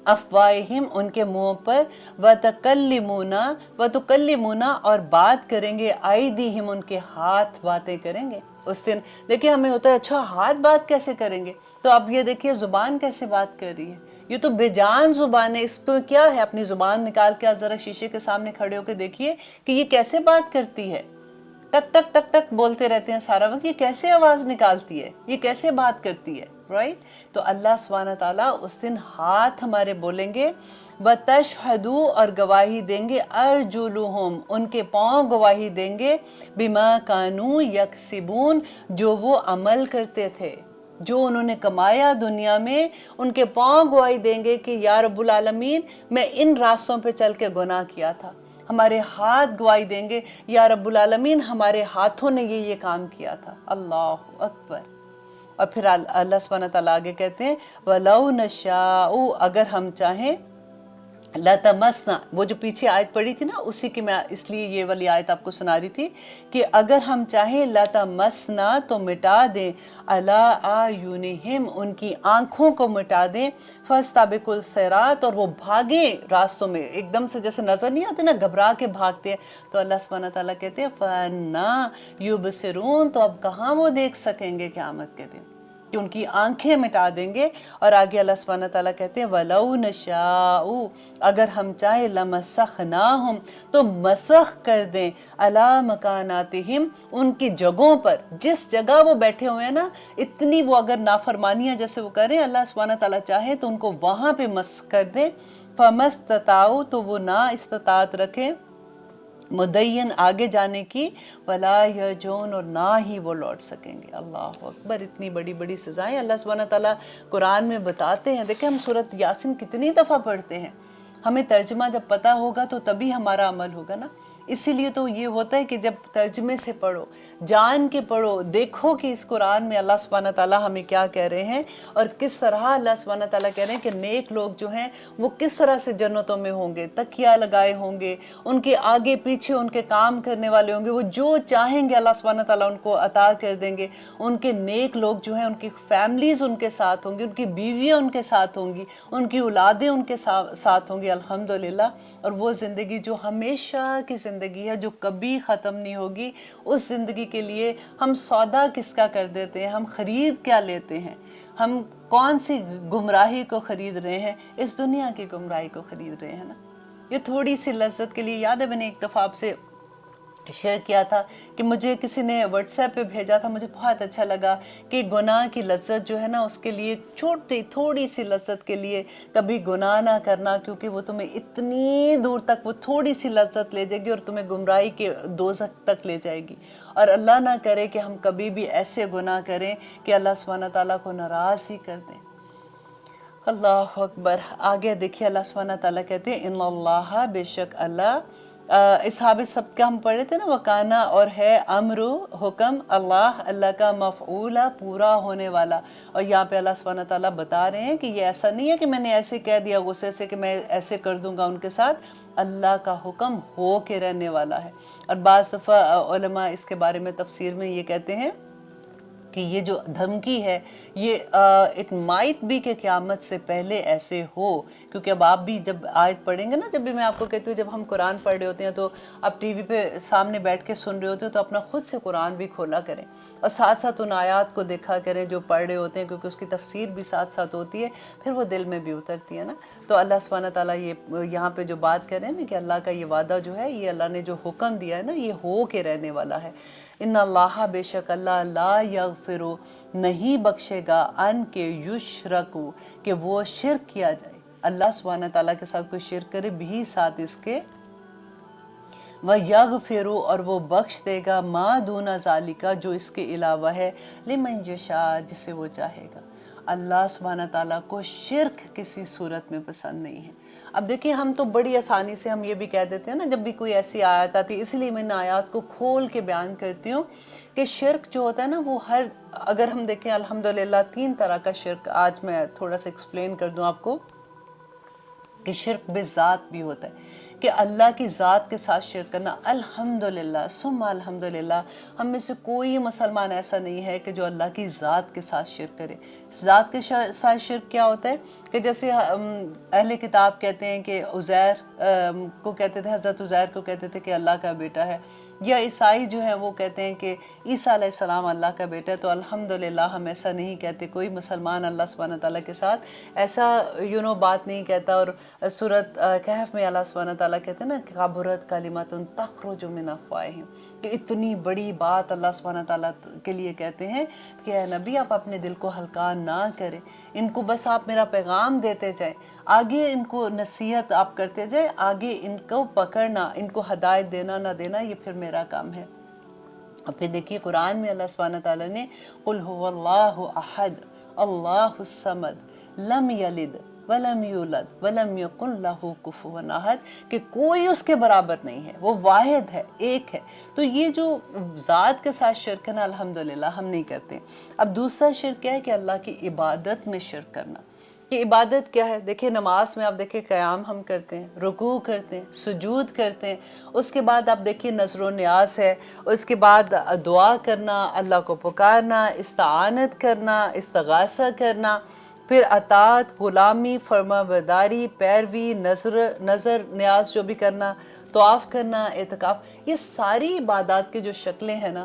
افواہہم, ان کے منہ پر, وَتُكَلِّمُونَ, اور بات کریں گے, ایدیہم, ان کے ہاتھ باتیں کریں گے. اس دن دیکھیں ہمیں ہوتا ہے اچھا ہاتھ بات کیسے کریں گے, تو اب یہ دیکھیے زبان کیسے بات کر رہی ہے, یہ تو بے جان زبان ہے, اس پہ کیا ہے, اپنی زبان نکال کے آج ذرا شیشے کے سامنے کھڑے ہو کے دیکھیے کہ یہ کیسے بات کرتی ہے. ٹک ٹک ٹک ٹک بولتے رہتے ہیں سارا وقت, یہ کیسے آواز نکالتی ہے, یہ کیسے بات کرتی ہے, رائٹ. تو اللہ سبحانہ تعالیٰ اس دن ہاتھ ہمارے بولیں گے, وَتَشْهَدُوا, اور گواہی دیں گے, أَرْجُلُهُمْ, ان کے پاؤں گواہی دیں گے, بِمَا كَانُوا يَكْسِبُونَ, جو وہ عمل کرتے تھے, جو انہوں نے کمایا دنیا میں, ان کے پاؤں گواہی دیں گے کہ یا رب العالمین میں ان راستوں پہ چل کے گناہ کیا تھا. ہمارے ہاتھ گواہی دیں گے, یا رب العالمین ہمارے ہاتھوں نے یہ کام کیا تھا. اللہ اکبر. اور پھر اللہ سبحانہ تعالیٰ آگے کہتے ہیں, وَلَوْ نَشَاءُ, اگر ہم چاہیں, لَتَمَسْنَا, وہ جو پیچھے آیت پڑھی تھی نا, اسی کی میں اس لیے یہ والی آیت آپ کو سنا رہی تھی کہ اگر ہم چاہیں, لَتَمَسْنَا, تو مٹا دیں, عَلَىٰ أَعْيُنِهِمْ, ان کی آنکھوں کو مٹا دیں, فَاسْتَبِقُوا الصِّرَاطَ, اور وہ بھاگیں راستوں میں, ایک دم سے جیسے نظر نہیں آتے نا, گھبرا کے بھاگتے ہیں. تو اللہ سبحانہ تعالیٰ کہتے ہیں, فَأَنَّا يُبْصِرُونَ, تو اب کہاں وہ دیکھ سکیں گے قیامت کے دن, کہ ان کی آنکھیں مٹا دیں گے. اور آگے اللہ سبحانہ تعالیٰ کہتے ہیں وَلَوْ نَشَاءُ اگر ہم چاہیں لَمَسَخْنَاهُمْ تو مسخ کر دیں عَلَى مَكَانَاتِهِمْ ان کی جگہوں پر, جس جگہ وہ بیٹھے ہوئے ہیں نا, اتنی وہ اگر نافرمانیاں جیسے وہ کریں, اللہ سبحانہ تعالیٰ چاہے تو ان کو وہاں پہ مسخ کر دیں. فَمَسْتَطَاعُوا تو وہ نہ استطاعت رکھیں مدین آگے جانے کی, ولا یرجون اور نہ ہی وہ لوٹ سکیں گے. اللہ اکبر, اتنی بڑی بڑی سزائیں اللہ سبحانہ تعالیٰ قرآن میں بتاتے ہیں. دیکھیں ہم سورۃ یاسین کتنی دفعہ پڑھتے ہیں, ہمیں ترجمہ جب پتہ ہوگا تو تبھی ہمارا عمل ہوگا نا. اسی لیے تو یہ ہوتا ہے کہ جب ترجمے سے پڑھو, جان کے پڑھو, دیکھو کہ اس قرآن میں اللہ سبحانہ تعالیٰ ہمیں کیا کہہ رہے ہیں اور کس طرح اللہ سبحانہ تعالیٰ کہہ رہے ہیں کہ نیک لوگ جو ہیں وہ کس طرح سے جنتوں میں ہوں گے, تکیہ لگائے ہوں گے, ان کے آگے پیچھے ان کے کام کرنے والے ہوں گے, وہ جو چاہیں گے اللہ سبحانہ تعالیٰ ان کو عطا کر دیں گے. ان کے نیک لوگ جو ہیں ان کی فیملیز ان کے ساتھ ہوں گی, ان کی بیویاں ان کے ساتھ ہوں گی, ان کی اولادیں ان کے ساتھ ہوں گی الحمدللہ. اور وہ زندگی جو ہمیشہ کی زندگی ہے, جو کبھی ختم نہیں ہوگی, اس زندگی کے لیے ہم سودا کس کا کر دیتے ہیں, ہم خرید کیا لیتے ہیں, ہم کون سی گمراہی کو خرید رہے ہیں, اس دنیا کی گمراہی کو خرید رہے ہیں نا. یہ تھوڑی سی لذت کے لیے, یاد ہے میں نے ایک دفعہ آپ سے شیئر کیا تھا کہ مجھے کسی نے واٹس ایپ پہ بھیجا تھا, مجھے بہت اچھا لگا کہ گناہ کی لذت جو ہے نا اس کے لیے چھوٹی تھوڑی سی لذت کے لیے کبھی گناہ نہ کرنا, کیونکہ وہ تمہیں اتنی دور تک وہ تھوڑی سی لذت لے جائے گی اور تمہیں گمراہی کے دوزخ تک لے جائے گی. اور اللہ نہ کرے کہ ہم کبھی بھی ایسے گناہ کریں کہ اللہ سبحانہ تعالیٰ کو ناراض ہی کر دیں. اللہ اکبر. آگے دیکھیے اللہ سبحانہ تعالیٰ کہتے ہیں ان اللہ بے شک اللہ, اصحاب سب کا ہم پڑھے تھے نا, وکانا اور ہے امرو حکم اللہ اللہ کا مفعولا پورا ہونے والا. اور یہاں پہ اللہ سبحانہ تعالیٰ بتا رہے ہیں کہ یہ ایسا نہیں ہے کہ میں نے ایسے کہہ دیا غصے سے کہ میں ایسے کر دوں گا ان کے ساتھ, اللہ کا حکم ہو کے رہنے والا ہے. اور بعض دفعہ علماء اس کے بارے میں تفسیر میں یہ کہتے ہیں کہ یہ جو دھمکی ہے یہ اٹ مائٹ بھی کہ قیامت سے پہلے ایسے ہو, کیونکہ اب آپ بھی جب آیت پڑھیں گے نا, جب بھی میں آپ کو کہتی ہوں جب ہم قرآن پڑھ رہے ہوتے ہیں تو آپ ٹی وی پہ سامنے بیٹھ کے سن رہے ہوتے ہو تو اپنا خود سے قرآن بھی کھولا کریں اور ساتھ ساتھ ان آیات کو دیکھا کریں جو پڑھ رہے ہوتے ہیں, کیونکہ اس کی تفسیر بھی ساتھ ساتھ ہوتی ہے, پھر وہ دل میں بھی اترتی ہے نا. تو اللہ سبحانہ تعالیٰ یہ یہاں پہ جو بات کر رہے ہیں نا کہ اللہ کا یہ وعدہ جو ہے, یہ اللہ نے جو حکم دیا ہے نا, یہ ہو کے رہنے والا ہے. ان اللہ بے شک اللہ لا یغفرو نہیں بخشے گا ان کے یشرکو کہ وہ شرک کیا جائے, اللہ سبحانہ تعالیٰ کے ساتھ کوئی شرک کرے بھی ساتھ اس کے, وَيَغْفِرُ اور وہ بخش دے گا ما دون ذالک جو اس کے علاوہ ہے, لمن یشاء جسے وہ چاہے گا. اللہ سبحانہ تعالیٰ کو شرک کسی صورت میں پسند نہیں ہے. اب دیکھیں ہم تو بڑی آسانی سے ہم یہ بھی کہہ دیتے ہیں نا جب بھی کوئی ایسی آیت آتی ہے, اس لیے میں ان آیات کو کھول کے بیان کرتی ہوں کہ شرک جو ہوتا ہے نا وہ ہر, اگر ہم دیکھیں الحمدللہ 3 طرح کا شرک, آج میں تھوڑا سا ایکسپلین کر دوں آپ کو کہ شرک بذات بھی ہوتا ہے کہ اللہ کی ذات کے ساتھ شرک کرنا. الحمدللہ ثم الحمدللہ ہم میں سے کوئی مسلمان ایسا نہیں ہے کہ جو اللہ کی ذات کے ساتھ شرک کرے. ذات کے ساتھ شرک کیا ہوتا ہے کہ جیسے اہل کتاب کہتے ہیں کہ عزیر کو کہتے تھے, حضرت عزیر کو کہتے تھے کہ اللہ کا بیٹا ہے, یا عیسائی جو ہیں وہ کہتے ہیں کہ عیسیٰ علیہ السلام اللہ کا بیٹا ہے. تو الحمدللہ ہم ایسا نہیں کہتے, کوئی مسلمان اللہ سبحانہ تعالیٰ کے ساتھ ایسا بات نہیں کہتا. اور سورۃ کہف میں اللہ سبحانہ تعالیٰ کہتے ہیں نا کبرت کلمۃ تخرج من افواہہم, کہ اتنی بڑی بات اللہ سبحانہ تعالیٰ کے لیے کہتے ہیں کہ اے نبی آپ اپنے دل کو ہلکا نہ کریں, ان کو بس آپ میرا پیغام دیتے جائیں, آگے ان کو نصیحت آپ کرتے جائیں, آگے ان کو پکڑنا, ان کو ہدایت دینا نہ دینا یہ پھر میرا کام ہے. اور پھر دیکھیے قرآن میں اللہ سبحانہ تعالیٰ نے قل هو اللہ احد اللہ الصمد لم یلد ولم یولد ولم یکن لہ کفوا احد, کہ کوئی اس کے برابر نہیں ہے, وہ واحد ہے, ایک ہے. تو یہ جو ذات کے ساتھ شرک ہے نا الحمدللہ ہم نہیں کرتے. اب دوسرا شرک کیا ہے کہ اللہ کی عبادت میں شرک کرنا. کہ عبادت کیا ہے, دیکھیں نماز میں آپ دیکھیں قیام ہم کرتے ہیں, رکوع کرتے ہیں, سجود کرتے ہیں, اس کے بعد آپ دیکھیں نذر و نیاز ہے, اس کے بعد دعا کرنا, اللہ کو پکارنا, استعانت کرنا, استغاثہ کرنا, پھر اطاعت, غلامی, فرما برداری, پیروی, نظر نیاز جو بھی کرنا, طواف کرنا, اعتکاف, یہ ساری عبادات کی جو شکلیں ہیں نا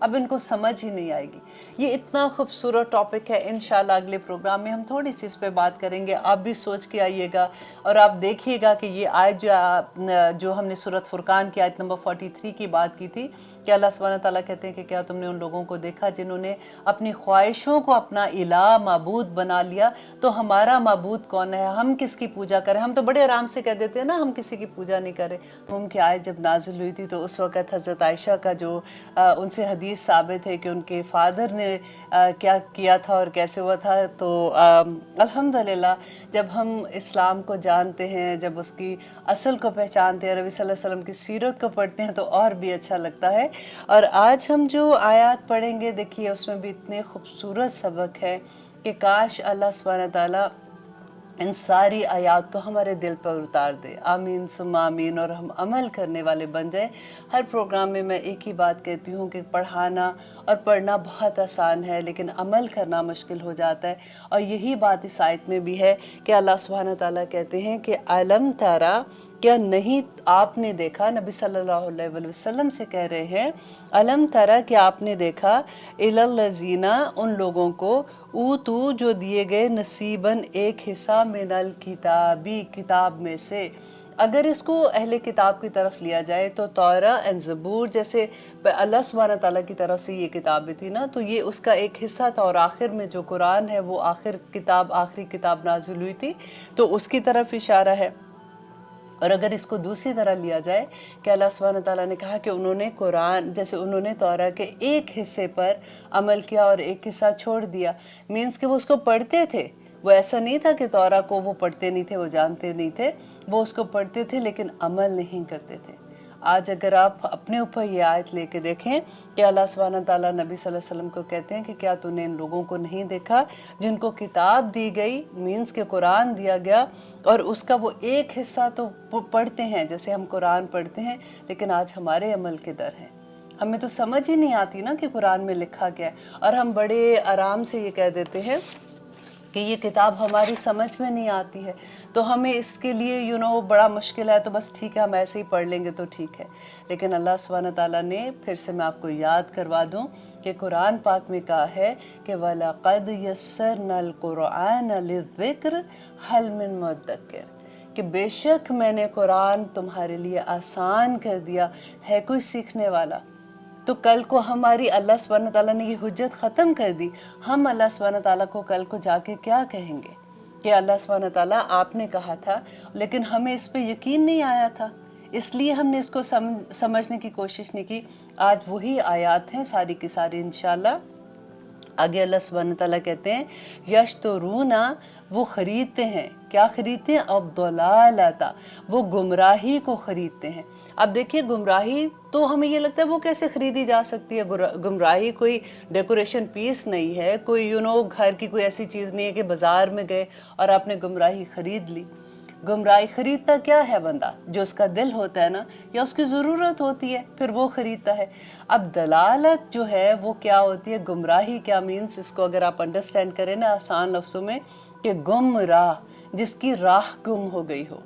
اب ان کو سمجھ ہی نہیں آئے گی. یہ اتنا خوبصورت ٹاپک ہے, انشاءاللہ اگلے پروگرام میں ہم تھوڑی سی اس پہ بات کریں گے. آپ بھی سوچ کے آئیے گا اور آپ دیکھیے گا کہ یہ آیت جو ہم نے سورۃ فرقان کی آیت نمبر 43 کی بات کی تھی کہ اللہ سبحانہ تعالیٰ کہتے ہیں کہ کیا تم نے ان لوگوں کو دیکھا جنہوں نے اپنی خواہشوں کو اپنا الہ معبود بنا لیا, تو ہمارا معبود کون ہے, ہم کس کی پوجا کریں. ہم تو بڑے آرام سے کہہ دیتے ہیں نا ہم کسی کی پوجا نہیں کریں. تو ان کی آیت جب نازل ہوئی تھی تو اس وقت حضرت عائشہ کا جو ان سے حدیث ثابت ہے کہ ان کے فادر نے کیا کیا تھا اور کیسے ہوا تھا, تو الحمدللہ جب ہم اسلام کو جانتے ہیں, جب اس کی اصل کو پہچانتے ہیں, نبی صلی اللہ علیہ وسلم کی سیرت کو پڑھتے ہیں تو اور بھی اچھا لگتا ہے. اور آج ہم جو آیات پڑھیں گے دیکھیے اس میں بھی اتنے خوبصورت سبق ہے کہ کاش اللہ سبحانہ تعالیٰ ان ساری آیات کو ہمارے دل پر اتار دے. آمین ثم آمین, اور ہم عمل کرنے والے بن جائیں. ہر پروگرام میں ایک ہی بات کہتی ہوں کہ پڑھانا اور پڑھنا بہت آسان ہے لیکن عمل کرنا مشکل ہو جاتا ہے. اور یہی بات اس آیت میں بھی ہے کہ اللہ سبحانہ تعالیٰ کہتے ہیں کہ علم ترا, کیا نہیں آپ نے دیکھا, نبی صلی اللہ علیہ وسلم سے کہہ رہے ہیں علم ترا, کیا آپ نے دیکھا الی الذین, ان لوگوں کو اوتو جو دیے گئے نصیباً ایک حصہ من الکتابی, کتاب میں سے. اگر اس کو اہل کتاب کی طرف لیا جائے تو توراہ اینڈ زبور جیسے اللہ سبحانہ تعالیٰ کی طرف سے یہ کتابیں تھی نا, تو یہ اس کا ایک حصہ تھا, اور آخر میں جو قرآن ہے وہ آخری کتاب نازل ہوئی تھی, تو اس کی طرف اشارہ ہے. اور اگر اس کو دوسری طرح لیا جائے کہ اللہ سبحانہ تعالیٰ نے کہا کہ انہوں نے قرآن, جیسے انہوں نے توراہ کے ایک حصے پر عمل کیا اور ایک حصہ چھوڑ دیا, مینس کہ وہ اس کو پڑھتے تھے. وہ ایسا نہیں تھا کہ توراہ کو وہ پڑھتے نہیں تھے, وہ جانتے نہیں تھے, وہ اس کو پڑھتے تھے لیکن عمل نہیں کرتے تھے. آج اگر آپ اپنے اوپر یہ آیت لے کے دیکھیں کہ اللہ سبحانہ تعالیٰ نبی صلی اللہ علیہ وسلم کو کہتے ہیں کہ کیا تو نے ان لوگوں کو نہیں دیکھا جن کو کتاب دی گئی, مینس کہ قرآن دیا گیا, اور اس کا وہ ایک حصہ تو پڑھتے ہیں جیسے ہم قرآن پڑھتے ہیں, لیکن آج ہمارے عمل کے در ہیں. ہمیں تو سمجھ ہی نہیں آتی نا کہ قرآن میں لکھا گیا ہے, اور ہم بڑے آرام سے یہ کہہ دیتے ہیں کہ یہ کتاب ہماری سمجھ میں نہیں آتی ہے, تو ہمیں اس کے لیے بڑا مشکل ہے, تو بس ٹھیک ہے ہم ایسے ہی پڑھ لیں گے تو ٹھیک ہے. لیکن اللہ سبحانہ تعالیٰ نے پھر سے میں آپ کو یاد کروا دوں کہ قرآن پاک میں کہا ہے کہ وَلَقَدْ يَسَّرْنَا الْقُرْآنَ لِلذِّكْرِ هَلْ مِن مُدَّكِرٍ, کہ بے شک میں نے قرآن تمہارے لیے آسان کر دیا, ہے کوئی سیکھنے والا. تو کل کو ہماری اللہ سبحانہ تعالیٰ نے یہ حجت ختم کر دی, ہم اللہ سبحانہ تعالیٰ کو کل کو جا کے کیا کہیں گے کہ اللہ سبحانہ تعالیٰ آپ نے کہا تھا لیکن ہمیں اس پہ یقین نہیں آیا تھا, اس لیے ہم نے اس کو سمجھنے کی کوشش نہیں کی. آج وہی آیات ہیں ساری کی ساری انشاءاللہ. آگے اللہ سبحانہ تعالیٰ کہتے ہیں یشترونا, وہ خریدتے ہیں, کیا خریدتے ہیں, الضلالۃ, وہ گمراہی کو خریدتے ہیں. اب دیکھیے گمراہی تو ہمیں یہ لگتا ہے وہ کیسے خریدی جا سکتی ہے. گمراہی کوئی ڈیکوریشن پیس نہیں ہے, کوئی گھر کی کوئی ایسی چیز نہیں ہے کہ بازار میں گئے اور آپ نے گمراہی خرید لی. گمراہی خریدتا کیا ہے بندہ, جو اس کا دل ہوتا ہے نا, یا اس کی ضرورت ہوتی ہے پھر وہ خریدتا ہے. اب دلالت جو ہے وہ کیا ہوتی ہے, گمراہی کیا مینس, اس کو اگر آپ انڈرسٹینڈ کریں نا آسان لفظوں میں, کہ گم راہ, جس کی راہ گم ہو گئی ہو.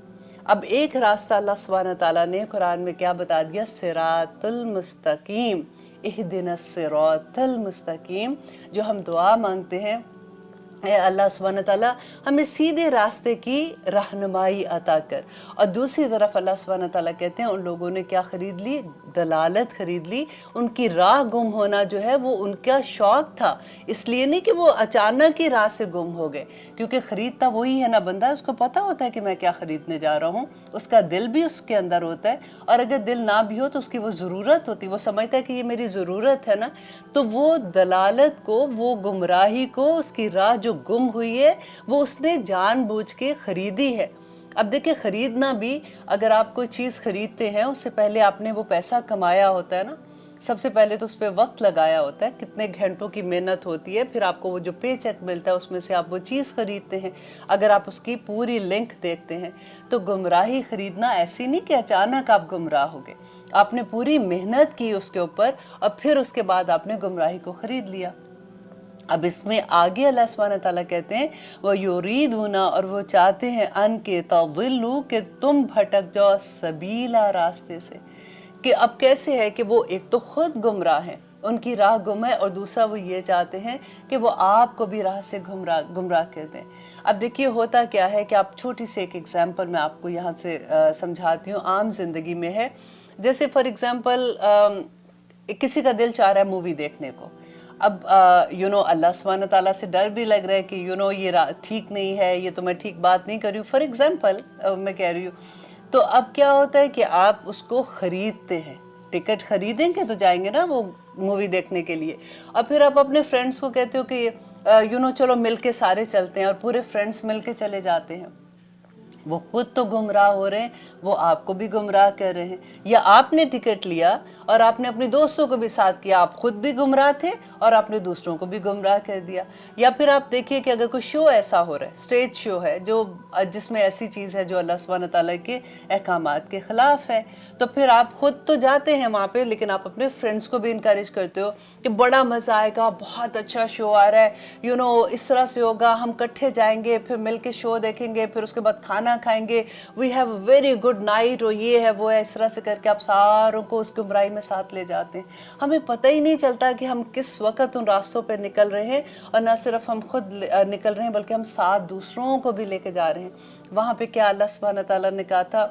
اب ایک راستہ اللہ سبحانہ تعالیٰ نے قرآن میں کیا بتا دیا, صراط المستقیم, اہدنا الصراط المستقیم, جو ہم دعا مانگتے ہیں اے اللہ سبحانہ تعالیٰ ہمیں سیدھے راستے کی رہنمائی عطا کر. اور دوسری طرف اللہ سبحانہ تعالیٰ کہتے ہیں ان لوگوں نے کیا خرید لی, دلالت خرید لی. ان کی راہ گم ہونا جو ہے وہ ان کا شوق تھا, اس لیے نہیں کہ وہ اچانک ہی راہ سے گم ہو گئے, کیونکہ خریدتا وہی ہے نا بندہ, اس کو پتہ ہوتا ہے کہ میں کیا خریدنے جا رہا ہوں, اس کا دل بھی اس کے اندر ہوتا ہے, اور اگر دل نہ بھی ہو تو اس کی وہ ضرورت ہوتی, وہ سمجھتا ہے کہ یہ میری ضرورت ہے نا, تو وہ دلالت کو, وہ گمراہی کو, اس کی راہ جو گم ہوئی ہے وہ اس نے جان بوجھ کے خریدی ہے. اب دیکھیں خریدنا بھی, اگر آپ کوئی چیز خریدتے ہیں اس سے پہلے آپ نے وہ پیسہ کمایا ہوتا ہے نا, سب سے پہلے تو اس پہ وقت لگایا ہوتا ہے, کتنے گھنٹوں کی محنت ہوتی ہے, پھر آپ کو وہ جو پے چیک ملتا ہے اس میں سے آپ وہ چیز خریدتے ہیں. اگر آپ اس کی پوری لنک دیکھتے ہیں تو گمراہی خریدنا ایسی نہیں کہ اچانک آپ گمراہ ہو گئے, آپ نے پوری محنت کی اس کے اوپر اور پھر اس کے بعد آپ نے گمراہی کو خرید لیا. اب اس میں آگے اللہ سبحانہ تعالیٰ کہتے ہیں وَيُرِيدُونَ, اور وہ چاہتے ہیں ان کے تضلوا, کہ تم بھٹک جاؤ سبیلا, راستے سے. کہ اب کیسے ہے کہ وہ ایک تو خود گمراہ ہیں, ان کی راہ گم ہے، اور دوسرا وہ یہ چاہتے ہیں کہ وہ آپ کو بھی راہ سے گمراہ کر دیں۔ اب دیکھیے ہوتا کیا ہے کہ آپ چھوٹی سی ایک ایگزامپل میں آپ کو یہاں سے سمجھاتی ہوں، عام زندگی میں ہے۔ جیسے فار ایگزامپل کسی کا دل چاہ رہا ہے مووی دیکھنے کو، اب اللہ سبحانہ تعالیٰ سے ڈر بھی لگ رہا ہے کہ یہ ٹھیک نہیں ہے، یہ تو میں ٹھیک بات نہیں کر رہی ہوں، فار ایگزامپل میں کہہ رہی ہوں۔ تو اب کیا ہوتا ہے کہ آپ اس کو خریدتے ہیں، ٹکٹ خریدیں گے تو جائیں گے نا وہ مووی دیکھنے کے لیے، اور پھر آپ اپنے فرینڈس کو کہتے ہو کہ چلو مل کے سارے چلتے ہیں، اور پورے فرینڈس مل کے چلے جاتے ہیں۔ وہ خود تو گمراہ ہو رہے ہیں، وہ آپ کو بھی گمراہ کر رہے ہیں۔ یا آپ نے ٹکٹ لیا اور آپ نے اپنے دوستوں کو بھی ساتھ کیا، آپ خود بھی گمراہ تھے اور آپ نے دوسروں کو بھی گمراہ کر دیا۔ یا پھر آپ دیکھیے کہ اگر کوئی شو ایسا ہو رہا ہے، اسٹیج شو ہے جس میں ایسی چیز ہے جو اللہ سبحانہ تعالیٰ کے احکامات کے خلاف ہے، تو پھر آپ خود تو جاتے ہیں وہاں پہ، لیکن آپ اپنے فرینڈس کو بھی انکریج کرتے ہو کہ بڑا مزہ آئے گا، بہت اچھا شو آ رہا ہے، اس طرح سے ہوگا، ہم کٹھے جائیں گے، پھر مل کے شو دیکھیں گے، پھر اس کے بعد کھانا کھائیں گے، we have a very good night, اور یہ ہے وہ ہے، اس طرح سے کر کے آپ ساروں کو اس گمراہی میں ساتھ لے جاتے ہیں۔ ہمیں پتہ ہی نہیں چلتا کہ ہم کس وقت ان راستوں پہ نکل رہے ہیں، اور نہ صرف ہم خود نکل رہے ہیں بلکہ ہم ساتھ دوسروں کو بھی لے کے جا رہے ہیں۔ وہاں پہ کیا اللہ سبحانہ تعالیٰ نے کہا تھا،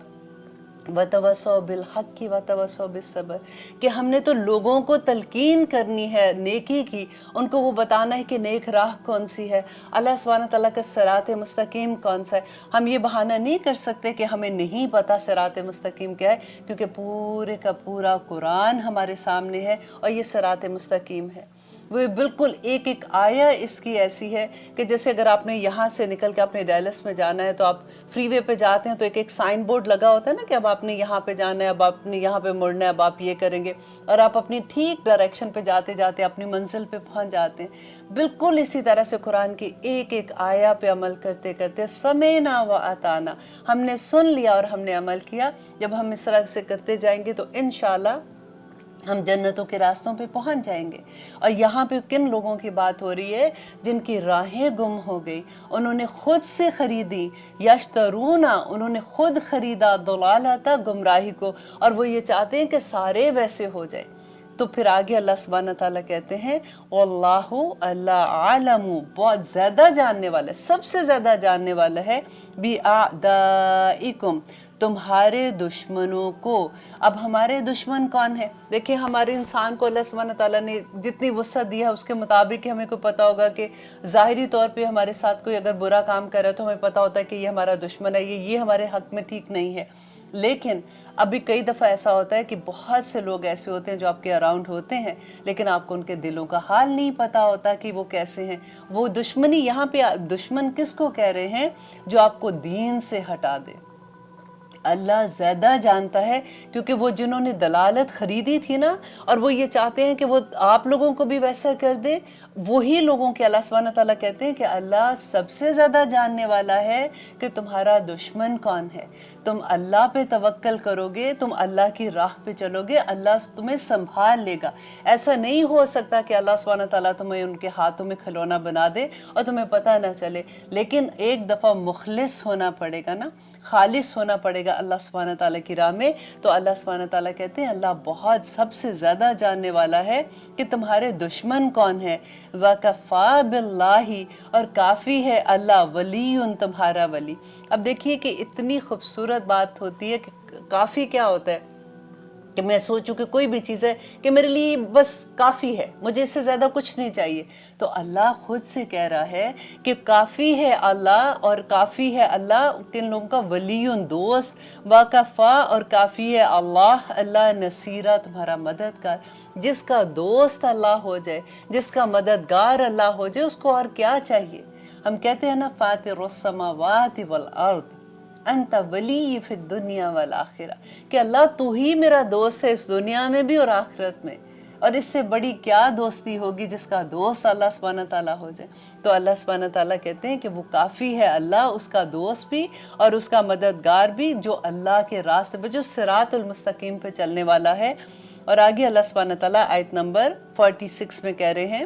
وَتَوَصَّوْا بِالْحَقِّ وَتَوَصَّوْا بِالصَّبْرِ، کہ ہم نے تو لوگوں کو تلقین کرنی ہے نیکی کی، ان کو وہ بتانا ہے کہ نیک راہ کون سی ہے، اللہ سبحانہ تعالیٰ کا صراط مستقیم کون سا ہے۔ ہم یہ بہانہ نہیں کر سکتے کہ ہمیں نہیں پتہ صراط مستقیم کیا ہے، کیونکہ پورے کا پورا قرآن ہمارے سامنے ہے اور یہ صراط مستقیم ہے۔ وہ بالکل ایک ایک آیا اس کی ایسی ہے کہ جیسے اگر آپ نے یہاں سے نکل کے اپنے ڈیلس میں جانا ہے تو آپ فری وے پہ جاتے ہیں تو ایک سائن بورڈ لگا ہوتا ہے نا کہ اب آپ نے یہاں پہ جانا ہے، اب آپ نے یہاں پہ مڑنا ہے، اب آپ یہ کریں گے، اور آپ اپنی ٹھیک ڈائریکشن پہ جاتے جاتے اپنی منزل پہ پہنچ جاتے ہیں۔ بالکل اسی طرح سے قرآن کی ایک ایک آیا پہ عمل کرتے کرتے سمعنا و اطعنا، ہم نے سن لیا اور ہم نے عمل کیا۔ جب ہم اس طرح سے کرتے جائیں گے تو انشاءاللہ ہم جنتوں کے راستوں پہ پہنچ جائیں گے۔ اور یہاں پہ کن لوگوں کی بات ہو رہی ہے؟ جن کی راہیں گم ہو گئی، انہوں نے خود سے خریدی، یشترونا، انہوں نے خود خریدا، ضلالۃ، گمراہی کو، اور وہ یہ چاہتے ہیں کہ سارے ویسے ہو جائے۔ تو پھر آگے اللہ سبحانہ تعالیٰ کہتے ہیں واللہ، اللہ عالم، بہت زیادہ جاننے والا ہے، سب سے زیادہ جاننے والا ہے بِأَعْدَائِكُمْ، تمہارے دشمنوں کو۔ اب ہمارے دشمن کون ہیں؟ دیکھیں ہمارے انسان کو اللہ سبحانہ تعالیٰ نے جتنی وسعت دیا ہے اس کے مطابق ہمیں کو پتہ ہوگا کہ ظاہری طور پہ ہمارے ساتھ کوئی اگر برا کام کر رہا ہے تو ہمیں پتہ ہوتا ہے کہ یہ ہمارا دشمن ہے، یہ ہمارے حق میں ٹھیک نہیں ہے۔ لیکن ابھی کئی دفعہ ایسا ہوتا ہے کہ بہت سے لوگ ایسے ہوتے ہیں جو آپ کے اراؤنڈ ہوتے ہیں، لیکن آپ کو ان کے دلوں کا حال نہیں پتہ ہوتا کہ وہ کیسے ہیں۔ وہ دشمنی، یہاں پہ دشمن کس کو کہہ رہے ہیں؟ جو آپ کو دین سے ہٹا دے۔ اللہ زیادہ جانتا ہے، کیونکہ وہ جنہوں نے دلالت خریدی تھی نا، اور وہ یہ چاہتے ہیں کہ وہ آپ لوگوں کو بھی ویسا کر دے، وہی لوگوں کے اللہ سبحانہ تعالیٰ کہتے ہیں کہ اللہ سب سے زیادہ جاننے والا ہے کہ تمہارا دشمن کون ہے۔ تم اللہ پہ توکل کرو گے، تم اللہ کی راہ پہ چلو گے، اللہ تمہیں سنبھال لے گا۔ ایسا نہیں ہو سکتا کہ اللہ سبحانہ تعالیٰ تمہیں ان کے ہاتھوں میں کھلونا بنا دے اور تمہیں پتہ نہ چلے، لیکن ایک دفعہ مخلص ہونا پڑے گا نا، خالص ہونا پڑے گا اللہ سبحانہ تعالیٰ کی راہ میں۔ تو اللہ سبحانہ تعالیٰ کہتے ہیں اللہ بہت سب سے زیادہ جاننے والا ہے کہ تمہارے دشمن کون ہے۔ وَكَفَى بِاللَّهِ، اور کافی ہے اللہ، ولی، تمہارا ولی۔ اب دیکھیے کہ اتنی خوبصورت بات ہوتی ہے کہ کافی کیا ہوتا ہے کہ میں سوچوں کہ کوئی بھی چیز ہے کہ میرے لیے بس کافی ہے، مجھے اس سے زیادہ کچھ نہیں چاہیے، تو اللہ خود سے کہہ رہا ہے کہ کافی ہے اللہ، اور کافی ہے اللہ کن لوگوں کا؟ ولی، دوست، وَكَفَى، اور کافی ہے اللہ، اللہ نصیرہ، تمہارا مددگار۔ جس کا دوست اللہ ہو جائے، جس کا مددگار اللہ ہو جائے، اس کو اور کیا چاہیے؟ ہم کہتے ہیں نا فاطر السماوات والارض انت ولی فی الدنیا والآخرہ، کہ اللہ تو ہی میرا دوست ہے اس دنیا میں بھی اور آخرت میں، اور اس سے بڑی کیا دوستی ہوگی جس کا دوست اللہ سبحانہ تعالیٰ ہو جائے۔ تو اللہ سبحانہ تعالیٰ کہتے ہیں کہ وہ کافی ہے اللہ، اس کا دوست بھی اور اس کا مددگار بھی، جو اللہ کے راستے پہ، جو صراط المستقیم پہ چلنے والا ہے۔ اور آگے اللہ سبحانہ تعالیٰ آیت نمبر 46 میں کہہ رہے ہیں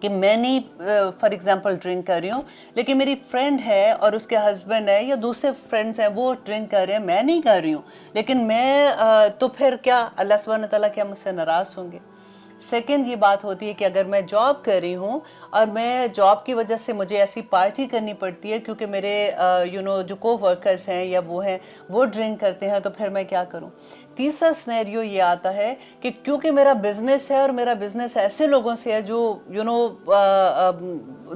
کہ میں نہیں فار ایگزامپل ڈرنک کر رہی ہوں، لیکن میری فرینڈ ہے اور اس کے ہسبینڈ ہے یا دوسرے فرینڈس ہیں وہ ڈرنک کر رہے ہیں، میں نہیں کر رہی ہوں، لیکن میں تو پھر کیا اللہ سبحانہ تعالیٰ کیا مجھ سے ناراض ہوں گے؟ سیکنڈ یہ بات ہوتی ہے کہ اگر میں جاب کر رہی ہوں اور میں جاب کی وجہ سے مجھے ایسی پارٹی کرنی پڑتی ہے کیونکہ میرے جو کو ورکرز ہیں یا وہ ہیں وہ ڈرنک کرتے ہیں، تو پھر میں کیا کروں؟ تیسرا سنیریو یہ آتا ہے کہ کیونکہ میرا بزنس ہے اور میرا بزنس ایسے لوگوں سے ہے جو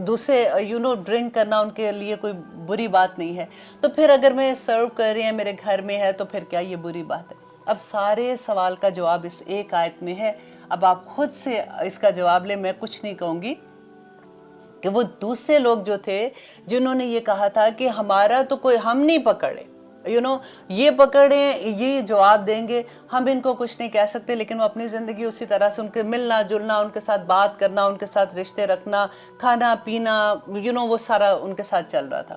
دوسرے ڈرنک کرنا ان کے لیے کوئی بری بات نہیں ہے، تو پھر اگر میں سرو کر رہی ہیں میرے گھر میں ہے تو پھر کیا یہ بری بات ہے؟ اب سارے سوال کا جواب اس ایک آیت میں ہے، اب آپ خود سے اس کا جواب لیں، میں کچھ نہیں کہوں گی۔ کہ وہ دوسرے لوگ جو تھے جنہوں نے یہ کہا تھا کہ ہمارا تو کوئی ہم نہیں پکڑے، یہ پکڑیں یہ جواب دیں گے، ہم ان کو کچھ نہیں کہہ سکتے، لیکن وہ اپنی زندگی اسی طرح سے ان کے ملنا جلنا، ان کے ساتھ بات کرنا، ان کے ساتھ رشتے رکھنا، کھانا پینا وہ سارا ان کے ساتھ چل رہا تھا۔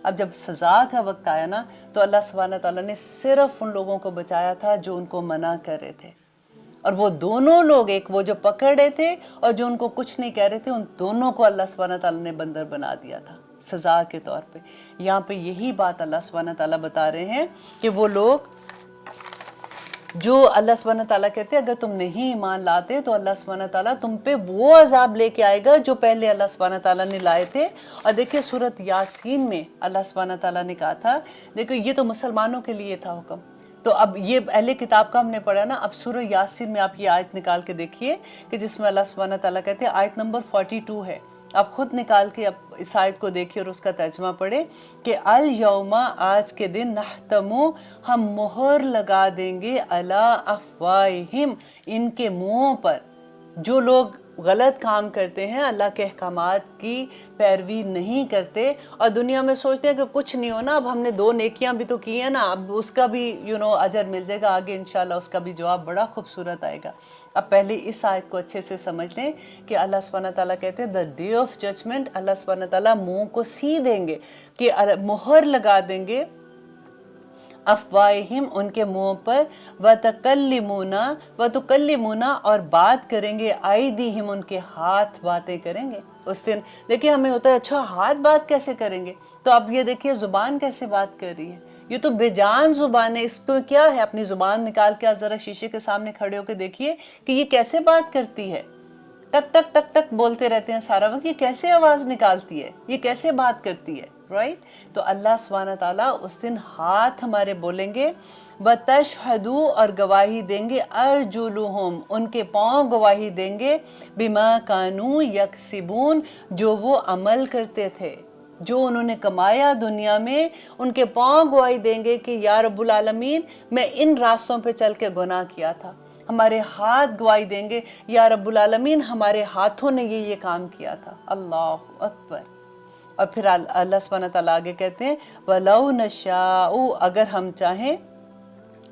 اب جب سزا کا وقت آیا نا تو اللہ سبحانہ تعالیٰ نے صرف ان لوگوں کو بچایا تھا جو ان کو منع کر رہے تھے، اور وہ دونوں لوگ، ایک وہ جو پکڑ رہے تھے اور جو ان کو کچھ نہیں کہہ رہے تھے، ان دونوں کو اللہ سبحانہ تعالیٰ نے بندر بنا دیا تھا سزا کے طور پہ۔ یہاں پہ یہی بات اللہ سبحانہ تعالیٰ بتا رہے ہیں کہ وہ لوگ جو اللہ سبحانہ تعالیٰ کہتے ہیں اگر تم نہیں ایمان لاتے تو اللہ سبحانہ تعالیٰ تم پہ وہ عذاب لے کے آئے گا جو پہلے اللہ سبحانہ تعالیٰ نے لائے تھے۔ اور دیکھیں سورۃ یاسین میں اللہ سبحانہ تعالیٰ نے کہا تھا، دیکھو یہ تو مسلمانوں کے لیے تھا حکم، تو اب یہ اہل کتاب کا ہم نے پڑھا نا، اب سورہ یاسین میں آپ یہ آیت نکال کے دیکھیے کہ جس میں اللہ سبحانہ تعالیٰ کہتے ہیں، آیت نمبر 42 ہے، آپ خود نکال کے اس آیت کو دیکھیے اور اس کا ترجمہ پڑھیں کہ الیوم، آج کے دن، نختمو، ہم مہر لگا دیں گے، علی افواہہم، ان کے منہوں پر، جو لوگ غلط کام کرتے ہیں، اللہ کے احکامات کی پیروی نہیں کرتے اور دنیا میں سوچتے ہیں کہ کچھ نہیں ہونا، اب ہم نے 2 نیکیاں بھی تو کی ہیں نا، اب اس کا بھی اجر مل جائے گا، آگے انشاءاللہ اس کا بھی جواب بڑا خوبصورت آئے گا۔ اب پہلے اس آیت کو اچھے سے سمجھ لیں کہ اللہ سبحانہ تعالیٰ کہتے ہیں the day of judgment، اللہ سبحانہ تعالیٰ منہ کو سی دیں گے کہ مہر لگا دیں گے افواہہم، ان کے منہ پر، وَتُكَلِّمُونَ، اور بات کریں گے، ایدیہم، ان کے ہاتھ باتیں کریں گے۔ اس دن دیکھیے ہمیں ہوتا ہے اچھا ہاتھ بات کیسے کریں گے، تو اب یہ دیکھیے زبان کیسے بات کر رہی ہے، یہ تو بے جان زبان ہے، اس پہ کیا ہے؟ اپنی زبان نکال کے ذرا شیشے کے سامنے کھڑے ہو کے دیکھیے کہ یہ کیسے بات کرتی ہے، ٹک ٹک ٹک ٹک بولتے رہتے ہیں سارا وقت، یہ کیسے آواز نکالتی ہے، یہ کیسے بات کرتی ہے، رائٹ؟ تو اللہ سبحانہ تعالیٰ اس دن ہاتھ ہمارے بولیں گے، وَتَشْهَدُ، اور گواہی دیں گے، أَرْجُلُهُمْ، ان کے پاؤں گواہی دیں گے، بِمَا كَانُوا يَكْسِبُونَ، جو وہ عمل کرتے تھے، جو انہوں نے کمایا دنیا میں، ان کے پاؤں گواہی دیں گے کہ یا رب العالمین میں ان راستوں پہ چل کے گناہ کیا تھا، ہمارے ہاتھ گواہی دیں گے یا رب العالمین ہمارے ہاتھوں نے یہ کام کیا تھا۔ اللہ اکبر۔ اور پھر اللہ سبحانہ تعالیٰ آگے کہتے ہیں وَلَوْ نَشَاءُ، اگر ہم چاہیں،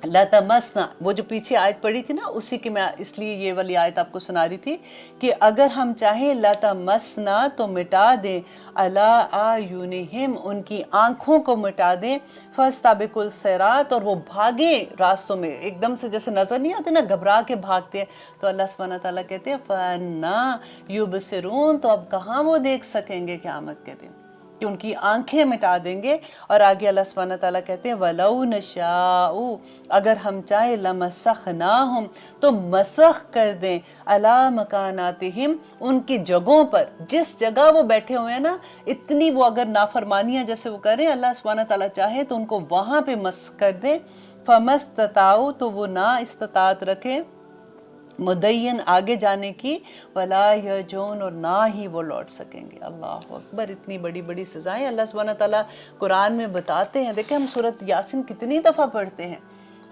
لَتَمَسْنَا، وہ جو پیچھے آیت پڑھی تھی نا اسی کی میں اس لیے یہ والی آیت آپ کو سنا رہی تھی کہ اگر ہم چاہیں لَتَمَسْنَا، تو مٹا دیں، عَلَىٰ أَعْيُنِهِمْ، ان کی آنکھوں کو مٹا دیں، فَاسْتَبِقُوا الصِّرَاطَ، اور وہ بھاگیں راستوں میں، ایک دم سے جیسے نظر نہیں آتے نا، گھبرا کے بھاگتے ہیں، تو اللہ سبحانہ تعالیٰ کہتے ہیں فَأَنَّا يُبْصِرُونَ، تو اب کہاں وہ دیکھ سکیں گے قیامت کے دن، کہ ان کی آنکھیں مٹا دیں گے۔ اور آگے اللہ سبحانہ تعالیٰ کہتے ہیں وَلَوْ نَشَاءُ، اگر ہم چاہیں، لَمَسَخْنَاهُمْ، تو مسخ کر دیں، عَلَىٰ مَكَانَاتِهِمْ، ان کی جگہوں پر، جس جگہ وہ بیٹھے ہوئے ہیں نا، اتنی وہ اگر نافرمانیاں جیسے وہ کریں، اللہ سبحانہ تعالیٰ چاہے تو ان کو وہاں پہ مسخ کر دیں، فَمَا اسْتَطَاعُوا، تو وہ نہ استطاعت رکھیں مدین آگے جانے کی، ولا یرجون، اور نہ ہی وہ لوٹ سکیں گے۔ اللہ اکبر، اتنی بڑی بڑی سزائیں اللہ سبحانہ تعالیٰ قرآن میں بتاتے ہیں۔ دیکھیں ہم سورۃ یاسین کتنی دفعہ پڑھتے ہیں،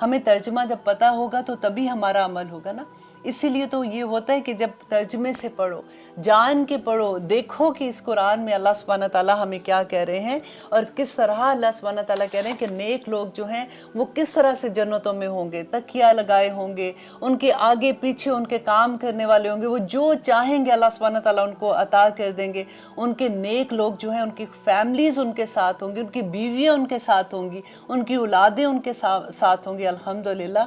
ہمیں ترجمہ جب پتہ ہوگا تو تبھی ہمارا عمل ہوگا نا، اسی لیے تو یہ ہوتا ہے کہ جب ترجمے سے پڑھو، جان کے پڑھو، دیکھو کہ اس قرآن میں اللہ سبحانہ تعالیٰ ہمیں کیا کہہ رہے ہیں، اور کس طرح اللہ سبحانہ تعالیٰ کہہ رہے ہیں کہ نیک لوگ جو ہیں وہ کس طرح سے جنتوں میں ہوں گے، تکیہ لگائے ہوں گے، ان کے آگے پیچھے ان کے کام کرنے والے ہوں گے، وہ جو چاہیں گے اللہ سبحانہ تعالیٰ ان کو عطا کر دیں گے، ان کے نیک لوگ جو ہیں ان کی فیملیز ان کے ساتھ ہوں گی، ان کی بیویاں ان کے ساتھ ہوں گی، ان کی اولادیں ان کے ساتھ ہوں گی، الحمدللہ،